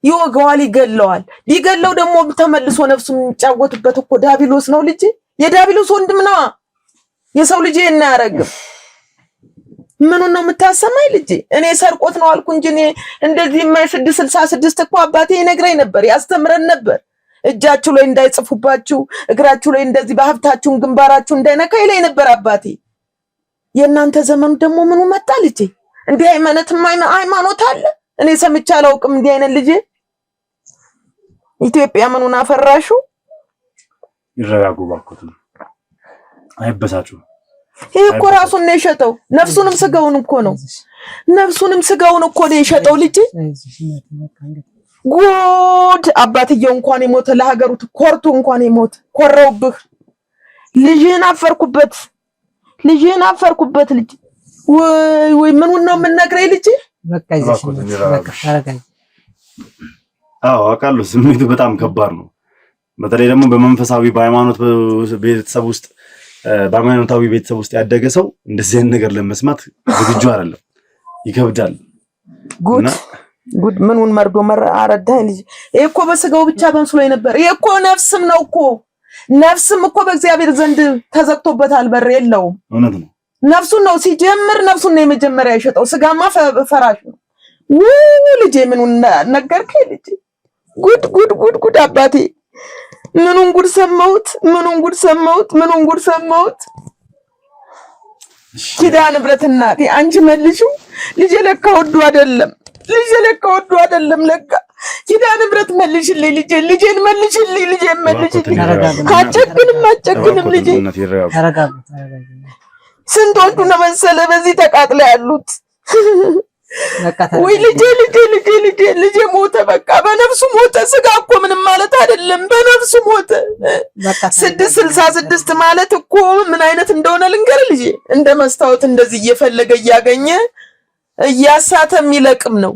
ይወጋዋል፣ ይገለዋል። ቢገለው ደግሞ ተመልሶ ነፍሱን የሚጫወቱበት እኮ ዳቢሎስ ነው ልጄ። የዳቢሎስ ወንድም ነው። የሰው ልጅ እና ያረግም ምኑ ነው የምታሰማኝ ልጄ? እኔ ሰርቆት ነው አልኩ እንጂ እኔ እንደዚህ ማይ 666 እኮ አባቴ ይነግረኝ ነበር፣ ያስተምረን ነበር። እጃችሁ ላይ እንዳይጽፉባችሁ፣ እግራችሁ ላይ እንደዚህ በሀብታችሁን ግንባራችሁ እንዳይነካ ይለኝ ነበር አባቴ። የእናንተ ዘመኑ ደግሞ ምኑ መጣ ልጄ? እንዲህ ሃይማኖት አለ? እኔ ሰምቼ አላውቅም እንዲህ አይነት ልጄ። ኢትዮጵያ ምኑን አፈራሹ? ይረጋጉ ባኩት፣ አይበሳጩ። ይሄ እኮ ራሱን ነው የሸጠው፣ ነፍሱንም ስጋውን እኮ ነው። ነፍሱንም ስጋውን እኮ ነው የሸጠው ልጄ። ጉድ! አባትየው እንኳን የሞተ ለሀገሩ ኮርቱ እንኳን የሞተ ኮረውብህ። ልጅህን አፈርኩበት፣ ልጅህን አፈርኩበት ልጅ። ወይ ምኑን ነው የምነግረኝ ልጄ? በቃ ይዘሽ በቃ ታረጋኝ። አዎ አውቃለሁ፣ ስሜቱ በጣም ከባድ ነው። በተለይ ደግሞ በመንፈሳዊ በሃይማኖት ቤተሰብ ውስጥ በሃይማኖታዊ ቤተሰብ ውስጥ ያደገ ሰው እንደዚህ አይነት ነገር ለመስማት ዝግጁ አይደለም፣ ይከብዳል። ጉድ ምኑን መርዶ አረዳኝ ልጅ። ይሄ እኮ በስጋው ብቻ በምስሎኝ ነበር። ይሄ እኮ ነፍስም ነው እኮ፣ ነፍስም እኮ በእግዚአብሔር ዘንድ ተዘግቶበታል፣ በር የለውም። እውነት ነው። ነፍሱን ነው ሲጀምር፣ ነፍሱን ነው የመጀመሪያ የሸጠው። ስጋማ ፈራሽ ነው። ልጄ ምኑን ነገርከኝ ልጄ? ጉድ ጉድ ጉድ ጉድ አባቴ፣ ምኑን ጉድ ሰማሁት፣ ምኑን ጉድ ሰማሁት፣ ምኑን ጉድ ሰማሁት። ኪዳነ ምሕረት እናቴ አንቺ መልሺው ልጄ። ለካ ወዱ አይደለም ልጄ፣ ለካ ወዱ አይደለም ለካ። ኪዳነ ምሕረት መልሽልኝ ልጄ፣ ልጄን መልሽልኝ፣ ልጄን መልሽልኝ። አጨክንም ልጄ። ስንቶቹ ነው መሰለ በዚህ ተቃጥለው ያሉት። ወይ ልጄ ልጄ ልጄ ልጄ ልጄ ሞተ፣ በቃ በነፍሱ ሞተ። ስጋ እኮ ምንም ማለት አይደለም፣ በነፍሱ ሞተ። 666 ማለት እኮ ምን አይነት እንደሆነ ልንገር ልጄ። እንደ መስታወት እንደዚህ እየፈለገ እያገኘ እያሳተ የሚለቅም ነው።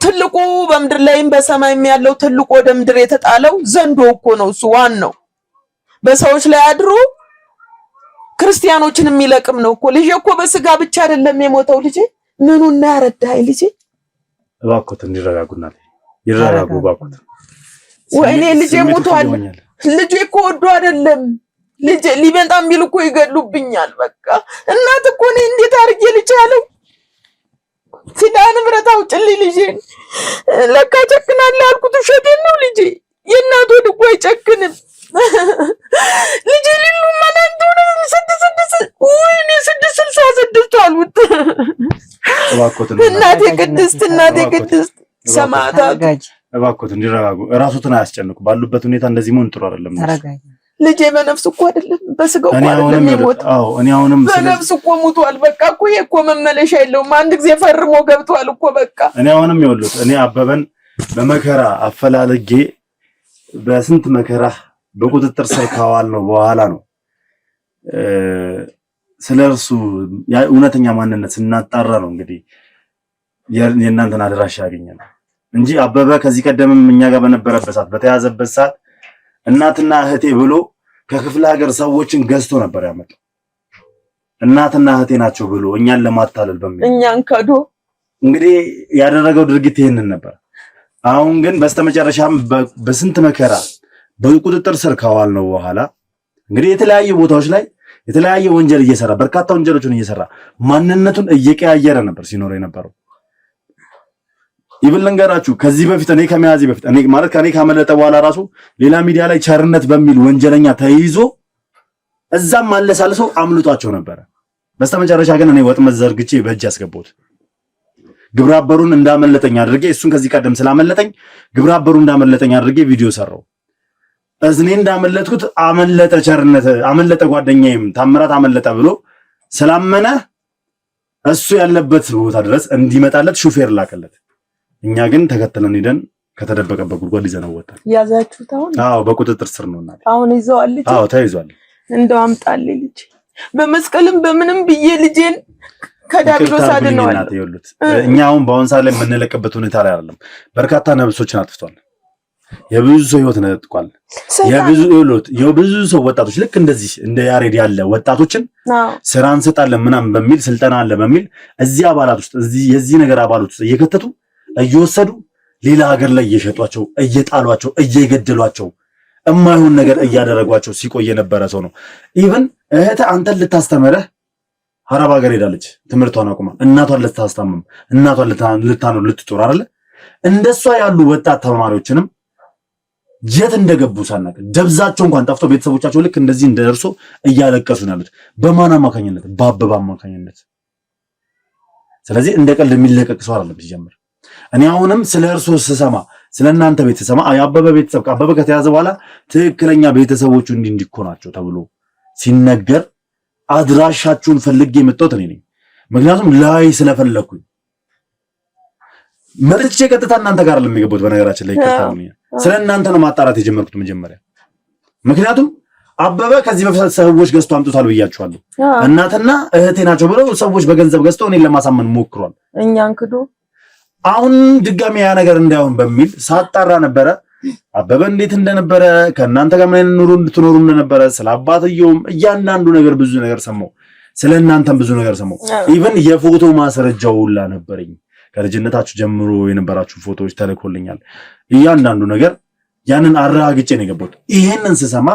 ትልቁ በምድር ላይም በሰማይም ያለው ትልቁ ወደ ምድር የተጣለው ዘንዶ እኮ ነው። እሱ ዋናው በሰዎች ላይ አድሮ ክርስቲያኖችን የሚለቅም ነው እኮ። ልጄ እኮ በስጋ ብቻ አይደለም የሞተው ልጄ። ምኑን ያረዳይ ልጄ? እባክዎት እንዲረጋጉና ይረጋጉ እባክዎት። ወይኔ ልጄ ሞቷል። ልጄ እኮ ወዶ አይደለም ልጄ። ሊመጣም ቢል እኮ ይገሉብኛል። በቃ እናት እኮ ነኝ። እንዴት አድርጌ ልቻለው? ኪዳነ ምሕረት አውጭልኝ ልጄን። ለካ ጨክናለሁ ያልኩት ውሸቴን ነው ልጄ። የእናት ወድ እኮ አይጨክንም ልጄ። ሊሉ ማናንቱ ነው 666 አሉት። እናቴ ቅድስት ሰማዕታት እባክዎት እንዲረጋጉ፣ እራሱትን አያስጨንቁ። ባሉበት ሁኔታ እንደዚህ መሆን ጥሩ አይደለም። ልጄ በነፍስ እኮ አይደለም በስጋው እኮ አይደለም የሞተው። አዎ እኔ አሁንም በነፍስ እኮ ሞቷል። በቃ እኮ ይሄ እኮ መመለሻ የለውም። አንድ ጊዜ ፈርሞ ገብቷል እኮ በቃ። እኔ አሁንም ይኸውልህ፣ እኔ አበበን በመከራ አፈላልጌ በስንት መከራ በቁጥጥር ስር ካዋል ነው በኋላ ነው ስለርሱ እውነተኛ ማንነት ስናጣራ ነው እንግዲህ የእናንተን አድራሻ ያገኘነው እንጂ አበበ ከዚህ ቀደምም እኛ ጋር በነበረበት ሰዓት በተያዘበት ሰዓት እናትና እህቴ ብሎ ከክፍለ ሀገር ሰዎችን ገዝቶ ነበር ያመጣው። እናትና እህቴ ናቸው ብሎ እኛን ለማታለል በሚል እኛን ከዶ እንግዲህ ያደረገው ድርጊት ይሄንን ነበር። አሁን ግን በስተመጨረሻም በስንት መከራ በቁጥጥር ስር ካዋል ነው በኋላ እንግዲህ የተለያዩ ቦታዎች ላይ የተለያየ ወንጀል እየሰራ በርካታ ወንጀሎችን እየሰራ ማንነቱን እየቀያየረ ነበር ሲኖር የነበረው። ይብል ልንገራችሁ፣ ከዚህ በፊት እኔ ከመያዜ በፊት እኔ ማለት ከኔ ካመለጠ በኋላ ራሱ ሌላ ሚዲያ ላይ ቸርነት በሚል ወንጀለኛ ተይዞ እዛም ማለሳልሰው አምልጧቸው ነበር። በስተመጨረሻ ግን እኔ ወጥመድ ዘርግቼ በእጅ ያስገባሁት ግብረ አበሩን እንዳመለጠኝ አድርጌ እሱን ከዚህ ቀደም ስላመለጠኝ ግብረ አበሩ እንዳመለጠኝ አድርጌ ቪዲዮ ሰራው። እዝኔ እንዳመለጥኩት አመለጠ ቸርነት አመለጠ ጓደኛዬም ታምራት አመለጠ ብሎ ስላመነ እሱ ያለበት ቦታ ድረስ እንዲመጣለት ሹፌር ላከለት። እኛ ግን ተከተለን ሄደን ከተደበቀበት ጉድጓድ ይዘነው ወጣን። ያዛችሁት? አዎ በቁጥጥር ስር ነው እናቴ። አሁን ይዘዋል ልጅ? አዎ ተይዟል። እንደው አምጣልኝ ልጅ በመስቀልም በምንም ብዬ ልጄን ከዳቢሎስ አድነዋል። እኛ አሁን በአሁን ሰዓት ላይ የምንለቅበት ሁኔታ ላይ አይደለም። በርካታ ነብሶችን አጥፍቷል። የብዙ ሰው ህይወት ነጥቋል። የብዙ ሰው ወጣቶች ልክ እንደዚህ እንደ ያሬድ ያለ ወጣቶችን ስራ እንሰጣለን ምናምን በሚል ስልጠና አለ በሚል እዚህ አባላት ውስጥ የዚህ ነገር አባላት ውስጥ እየከተቱ እየወሰዱ ሌላ ሀገር ላይ እየሸጧቸው እየጣሏቸው እየገደሏቸው እማይሆን ነገር እያደረጓቸው ሲቆይ የነበረ ሰው ነው። ኢቭን እህት አንተን ልታስተምረህ አረብ ሀገር ሄዳለች። ትምህርቷን አቁማ እናቷን ልታስታምም እናቷን ልታኖር ልትጦር አይደለ? እንደሷ ያሉ ወጣት ተማሪዎችንም የት እንደገቡ ሳናቅ ደብዛቸው እንኳን ጠፍቶ ቤተሰቦቻቸው ልክ እንደዚህ እንደደርሶ እያለቀሱ ነው ያሉት። በማን አማካኝነት? በአበበ አማካኝነት። ስለዚህ እንደ ቀልድ የሚለቀቅ ሰው አይደለም ሲጀምር። እኔ አሁንም ስለ እርሶ ስሰማ ስለ እናንተ ቤት ስሰማ የአበበ ቤተሰብ አበበ ከተያዘ በኋላ ትክክለኛ ቤተሰቦቹ እንዲህ ናቸው ተብሎ ሲነገር አድራሻችሁን ፈልጌ የመጣሁት እኔ ነኝ። ምክንያቱም ላይ ስለፈለኩኝ መጥቼ ቀጥታ እናንተ ጋር ለሚገቡት በነገራችን ላይ ይከታተሉ ስለ እናንተ ነው ማጣራት የጀመርኩት መጀመሪያ። ምክንያቱም አበበ ከዚህ በፊት ሰዎች ገዝቶ አምጥቷል ብያችኋለሁ። እናትና እህቴ ናቸው ብለው ሰዎች በገንዘብ ገዝተው እኔን ለማሳመን ሞክሯል። እኛን ክዶ አሁን ድጋሚ ያ ነገር እንዳይሆን በሚል ሳጣራ ነበረ አበበ እንዴት እንደነበረ ከእናንተ ጋር ምን ኑሮ እንድትኖሩ እንደነበረ ስለ አባትየውም እያንዳንዱ ነገር ብዙ ነገር ሰማሁ። ስለ እናንተም ብዙ ነገር ሰማሁ። ኢቭን የፎቶ ማስረጃው ሁላ ነበረኝ። ከልጅነታችሁ ጀምሮ የነበራችሁ ፎቶዎች ተልኮልኛል። እያንዳንዱ ነገር ያንን አረጋግጬ ነው የገባሁት። ይሄንን ስሰማ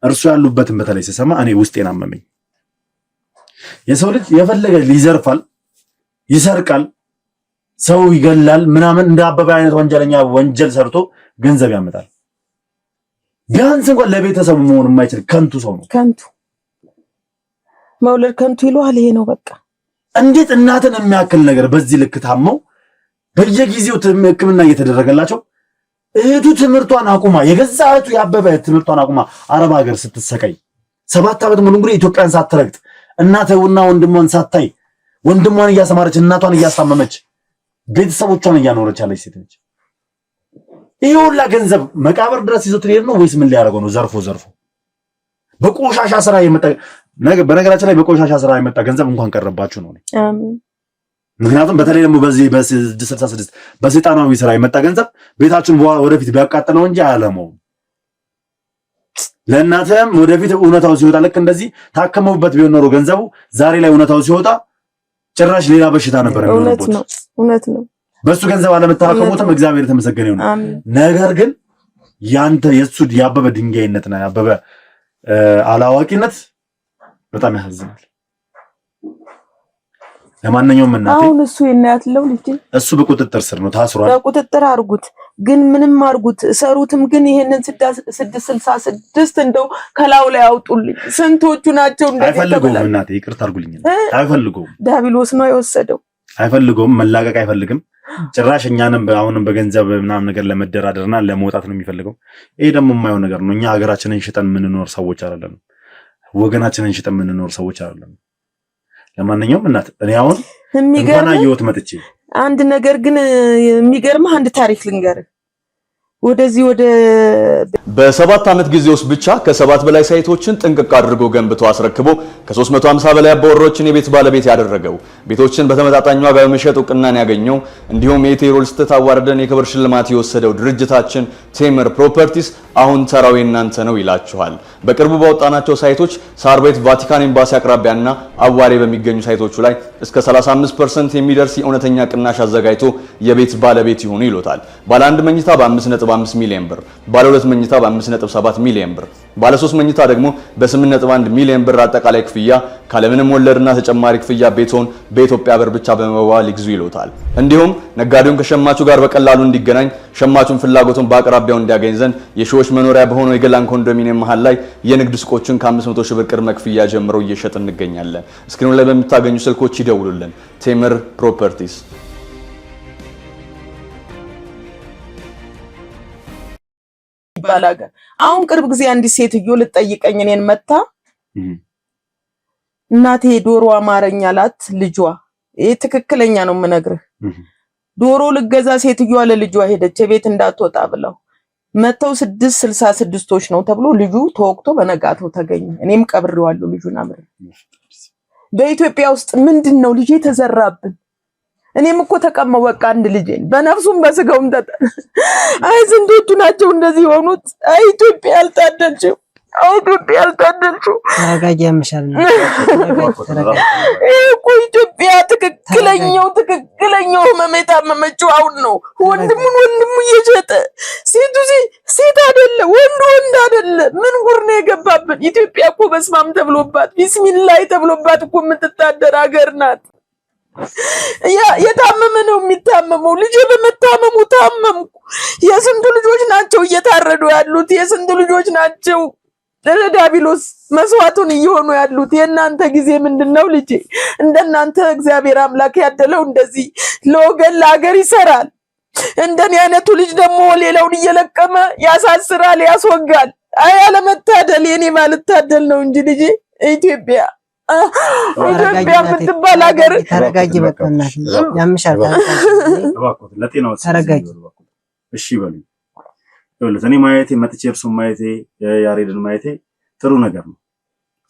እርሱ ያሉበትን በተለይ ስሰማ እኔ ውስጤን አመመኝ። የሰው ልጅ የፈለገ ሊዘርፋል፣ ይሰርቃል፣ ሰው ይገላል ምናምን እንደ አበበ አይነት ወንጀለኛ ወንጀል ሰርቶ ገንዘብ ያመጣል። ቢያንስ እንኳን ለቤተሰቡ መሆን የማይችል ከንቱ ሰው ነው። ከንቱ መውለድ ከንቱ ይሏል። ይሄ ነው በቃ። እንዴት እናትን የሚያክል ነገር በዚህ ልክ ታመው በየጊዜው ሕክምና እየተደረገላቸው እህቱ ትምህርቷን አቁማ የገዛ እህቱ ያበበ ትምህርቷን አቁማ አረብ ሀገር ስትሰቃይ 7 ዓመት ሙሉ እንግዲህ ኢትዮጵያን ሳትረግጥ እናቷና ወንድሟን ሳታይ ወንድሟን እያሰማረች እናቷን እያሳመመች ቤተሰቦቿን እያኖረች ያለች ሴት ነች። ይሄ ሁላ ገንዘብ መቃብር ድረስ ይዞት ሊሄድ ነው ወይስ ምን ሊያደርገው ነው? ዘርፎ በቆሻሻ ስራ የመጣ ነገር። በነገራችን ላይ በቆሻሻ ስራ የመጣ ገንዘብ እንኳን ቀረባችሁ ነው። አሜን። ምክንያቱም በተለይ ደግሞ በዚህ በ66 በሰይጣናዊ ስራ የመጣ ገንዘብ ቤታችሁን ወደፊት ቢያቃጥለው እንጂ አያለመውም። ለእናንተም ወደፊት እውነታው ሲወጣ ልክ እንደዚህ ታከመውበት ቢሆን ኖሮ ገንዘቡ ዛሬ ላይ እውነታው ሲወጣ ጭራሽ ሌላ በሽታ ነበር የሚሆንበት። እውነት ነው። በሱ ገንዘብ አለመታከሙትም እግዚአብሔር የተመሰገነ ይሁን። ነገር ግን ያንተ የሱ ያበበ ድንጋይነትና ያበበ አላዋቂነት በጣም ያሳዝናል። ለማንኛውም እናቴ አሁን እሱ የናያትለው ልጅ እሱ በቁጥጥር ስር ነው ታስሯል። በቁጥጥር አርጉት ግን ምንም አርጉት ሰሩትም ግን ይሄንን 666 እንደው ከላው ላይ አውጡልኝ። ስንቶቹ ናቸው እንደዚህ አይፈልጉም። እናቴ ይቅርታ አርጉልኝ። አይፈልጉም። ዳቢሎስ ነው የወሰደው። አይፈልጉም። መላቀቅ አይፈልግም። ጭራሽ እኛንም አሁንም በገንዘብ ምናምን ነገር ለመደራደርና ለመውጣት ነው የሚፈልገው። ይሄ ደግሞ የማይሆን ነገር ነው። እኛ ሀገራችንን ሽጠን የምንኖር ሰዎች አይደለም። ወገናችንን ሽጠን የምንኖር ሰዎች አይደለም። ለማንኛውም እናት እኔ አሁን እንኳን አየሁት መጥቼ አንድ ነገር ግን የሚገርምህ አንድ ታሪክ ልንገርህ። ወደዚህ ወደ በ7 ዓመት ጊዜ ውስጥ ብቻ ከ7 በላይ ሳይቶችን ጥንቅቅ አድርጎ ገንብቶ አስረክቦ ከ350 በላይ አባወራዎችን የቤት ባለቤት ያደረገው ቤቶችን በተመጣጣኝ ዋጋ በመሸጥ እውቅናን ያገኘው እንዲሁም የኢትዮሮል ስህተት አዋርደን የክብር ሽልማት የወሰደው ድርጅታችን ቴምር ፕሮፐርቲስ አሁን ተራው የእናንተ ነው ይላችኋል። በቅርቡ ባወጣናቸው ሳይቶች ሳር ቤት ቫቲካን ኤምባሲ አቅራቢያና አዋሬ በሚገኙ ሳይቶቹ ላይ እስከ 35% የሚደርስ የእውነተኛ ቅናሽ አዘጋጅቶ የቤት ባለቤት ይሁኑ ይሎታል። ባለ 1 መኝታ በ5.5 ሚሊዮን ብር፣ ባለ 2 መኝታ በ5.7 ሚሊዮን ብር፣ ባለ 3 መኝታ ደግሞ በ8.1 ሚሊዮን ብር አጠቃላይ ክፍያ ካለምንም ወለድና ተጨማሪ ክፍያ ቤቶን በኢትዮጵያ ብር ብቻ በመዋል ይግዙ ይሎታል። እንዲሁም ነጋዴውን ከሸማቹ ጋር በቀላሉ እንዲገናኝ ሸማቹን ፍላጎቱን በአቅራቢያው እንዲያገኝ ዘንድ የሺዎች መኖሪያ በሆነው የገላን ኮንዶሚኒየም መሃል ላይ የንግድ ሱቆችን ከ500 ሺህ ብር ቅድመ ክፍያ ጀምሮ እየሸጥ እንገኛለን። እስክሪኑ ላይ በሚታገኙ ስልኮች ይደውሉልን። ቴምር ፕሮፐርቲስ ይባላል። አሁን ቅርብ ጊዜ አንዲት ሴትዮ ልጠይቀኝ እኔን መታ እናቴ ዶሮ አማረኛ አላት ልጇ። ይሄ ትክክለኛ ነው የምነግርህ። ዶሮ ልገዛ ሴትዮዋ ለልጇ ሄደች ቤት እንዳትወጣ ብለው መተው 666ቶች ነው ተብሎ ልጁ ተወቅቶ በነጋታው ተገኘ። እኔም ቀብሬዋለሁ ልጁን አምር። በኢትዮጵያ ውስጥ ምንድነው ልጅ ተዘራብን? እኔም እኮ ተቀመው በቃ አንድ ልጅን በነፍሱም በስጋውም አይ ስንቶቹ ናቸው እንደዚህ ሆኑት? አይ ኢትዮጵያ ያልታደልችው ኢትዮጵያ ያልታደልችው ተረጋጊ ያምሻል ነው እኮ ኢትዮጵያ ትክክለኛው መመታ መመቸው አሁን ነው። ወንድሙ እየሸጠ ሴት አይደለ ወንድ አይደለ። ምን ጉር ነው የገባብን? ኢትዮጵያ እኮ በስማም ተብሎባት ቢስሚላህ ተብሎባት እኮ የምትታደር ሀገር ናት። የታመመ ነው የሚታመመው። ልጅ በመታመሙ ታመምኩ። የስንቱ ልጆች ናቸው እየታረዱ ያሉት? የስንቱ ልጆች ናቸው ለዳቢሎስ መስዋዕቱን እየሆኑ ያሉት? የእናንተ ጊዜ ምንድነው? ልጅ እንደናንተ እግዚአብሔር አምላክ ያደለው እንደዚህ ለወገን ለሀገር ይሰራል። እንደኔ አይነቱ ልጅ ደግሞ ሌላውን እየለቀመ ያሳስራል፣ ያስወጋል። አይ አለመታደል የኔ ማልታደል ነው እንጂ ልጅ ኢትዮጵያ የምትባል ሀገር ተረጋጊ። በቃ እናት ያምሻል። ተረጋጊ። እሺ በሉኝ። ይኸውልህ እኔ ማየቴ መጥቼ እርሱን ማየቴ ያሬድን ማየቴ ጥሩ ነገር ነው።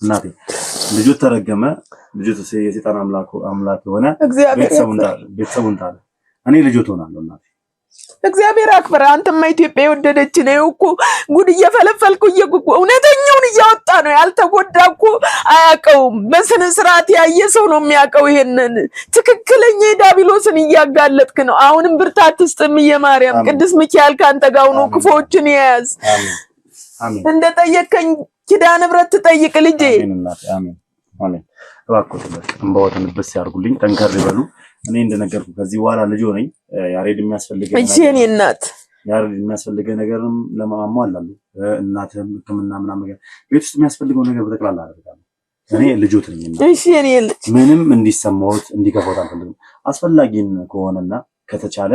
እናቴ ልጁ ተረገመ፣ ልጁ የሰይጣን አምላክ ሆነ፣ ቤተሰቡን ታለ። እኔ ልጁ ሆናለሁ እናቴ። እግዚአብሔር አክብር። አንተማ ኢትዮጵያ የወደደች ነው እኮ ጉድ እየፈለፈልኩ እውነተኛውን እያወጣ ነው። ያልተጎዳ እኮ አያውቀውም። በስነ ስርዓት ያየ ሰው ነው የሚያውቀው። ይሄንን ትክክለኛ ዳቢሎስን እያጋለጥክ ነው። አሁንም ብርታት ትስጥም የማርያም ቅዱስ ሚካኤል ካንተ ጋር ነው። ክፎችን ያዝ። እንደጠየቀኝ ኪዳነ ምሕረት ትጠይቅ ልጄ። አሜን። እባክዎት እንባዎትን ብስ ያርጉልኝ፣ ጠንከር ይበሉ። እኔ እንደነገርኩ ከዚህ በኋላ ልጅ ሆነኝ ያሬድ የሚያስፈልገኝ እሺ እናት ያሬድ የሚያስፈልገኝ ነገርም ለማሟላለሁ። እናትም ሕክምና ምናምን ነገር ቤት ውስጥ የሚያስፈልገው ነገር በተክላላ አደርጋለሁ። እኔ ልጆት ነኝ። እሺ እኔ ልጅ ምንም እንዲሰማዎት እንዲከፋዎት አልፈልግም። አስፈላጊን ከሆነና ከተቻለ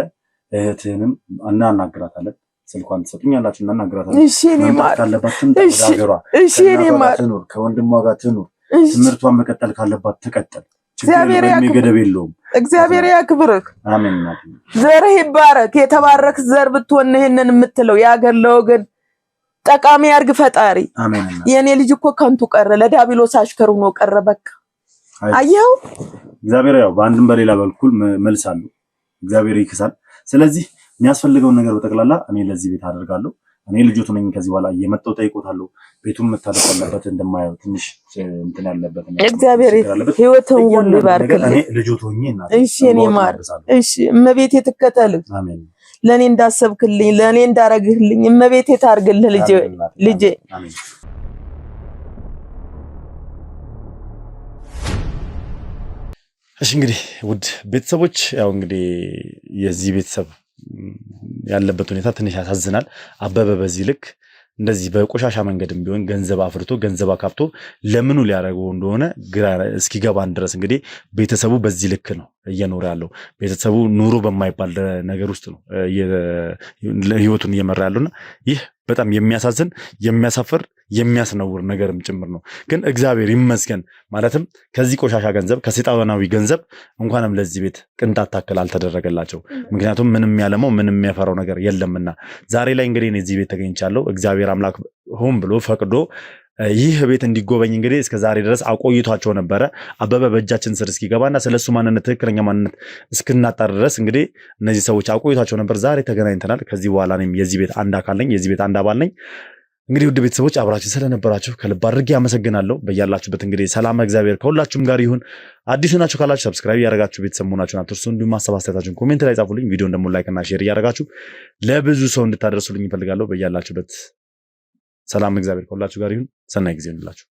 እህትህንም እናናግራታለን። ስልኳን ትሰጡኛላችሁ፣ እናናግራታለን። እሺ እኔ ማር ካለባት ትምጣ ወደ ሀገሯ። እሺ እኔ ማር ትኑር፣ ከወንድሟ ጋር ትኑር። ትምህርቷን መቀጠል ካለባት ትቀጥል። እግዚአብሔር ያክብርህ። አሜን። ዘርህ ይባረክ። የተባረክ ዘር ብትሆን ይሄንን የምትለው የሀገር ለወገን ጠቃሚ ያርግ ፈጣሪ። አሜን። የኔ ልጅ እኮ ከንቱ ቀረ፣ ለዳቢሎስ አሽከሩ ነው ቀረ። በቃ አየው እግዚአብሔር ያው በአንድም በሌላ በኩል መልስ አለው። እግዚአብሔር ይክሳል። ስለዚህ የሚያስፈልገውን ነገር በጠቅላላ እኔ ለዚህ ቤት አደርጋለሁ። እኔ ልጆቱ ነኝ። ከዚህ በኋላ እየመጣው ጠይቆታለሁ። ቤቱን መታደስ አለበት እንደማየው ትንሽ እንትን ያለበት ነው። እግዚአብሔር ህይወቱን ሁሉ ይባርክልኝ። እኔ ልጆቱ ነኝ እና እሺ እኔ ማር እሺ እመቤቴ ትከተልህ። አሜን። ለኔ እንዳሰብክልኝ ለኔ እንዳረግህልኝ እመቤቴ ታርግልህ ልጄ። አሜን። እሺ እንግዲህ ውድ ቤተሰቦች ያው እንግዲህ የዚህ ቤተሰብ ያለበት ሁኔታ ትንሽ ያሳዝናል። አበበ በዚህ ልክ እንደዚህ በቆሻሻ መንገድም ቢሆን ገንዘብ አፍርቶ ገንዘብ አካብቶ ለምኑ ሊያደርገው እንደሆነ ግራ እስኪገባን ድረስ እንግዲህ ቤተሰቡ በዚህ ልክ ነው እየኖረ ያለው። ቤተሰቡ ኑሮ በማይባል ነገር ውስጥ ነው ህይወቱን እየመራ ያለውና ይህ በጣም የሚያሳዝን የሚያሳፍር የሚያስነውር ነገርም ጭምር ነው። ግን እግዚአብሔር ይመስገን ማለትም ከዚህ ቆሻሻ ገንዘብ ከሰይጣናዊ ገንዘብ እንኳንም ለዚህ ቤት ቅንጣት ታክል አልተደረገላቸው። ምክንያቱም ምንም ያለመው ምንም የሚያፈራው ነገር የለምና ዛሬ ላይ እንግዲህ እኔ እዚህ ቤት ተገኝቻለሁ። እግዚአብሔር አምላክ ሆን ብሎ ፈቅዶ ይህ ቤት እንዲጎበኝ እንግዲህ እስከ ዛሬ ድረስ አቆይቷቸው ነበረ። አበበ በእጃችን ስር እስኪገባና ስለሱ ማንነት ትክክለኛ ማንነት እስክናጣር ድረስ እንግዲህ እነዚህ ሰዎች አቆይቷቸው ነበር። ዛሬ ተገናኝተናል። ከዚህ በኋላ እኔም የዚህ ቤት አንድ አካል ነኝ፣ የዚህ ቤት አንድ አባል ነኝ። እንግዲህ ውድ ቤተሰቦች አብራችሁ ስለነበራችሁ ከልብ አድርጌ አመሰግናለሁ። በያላችሁበት እንግዲህ ሰላም እግዚአብሔር ከሁላችሁም ጋር ይሁን። አዲስ ናችሁ ካላችሁ ሰብስክራይብ ያደረጋችሁ ቤተሰብ መሆናችሁን አትርሱ። እንዲሁም ሀሳብ አስተያየታችሁን ኮሜንት ላይ ጻፉልኝ። ቪዲዮን ደግሞ ላይክ እና ሼር እያደረጋችሁ ለብዙ ሰው እንድታደርሱልኝ እፈልጋለሁ። በያላችሁበት ሰላም እግዚአብሔር ከሁላችሁ ጋር ይሁን። ሰናይ ጊዜ ይሁንላችሁ።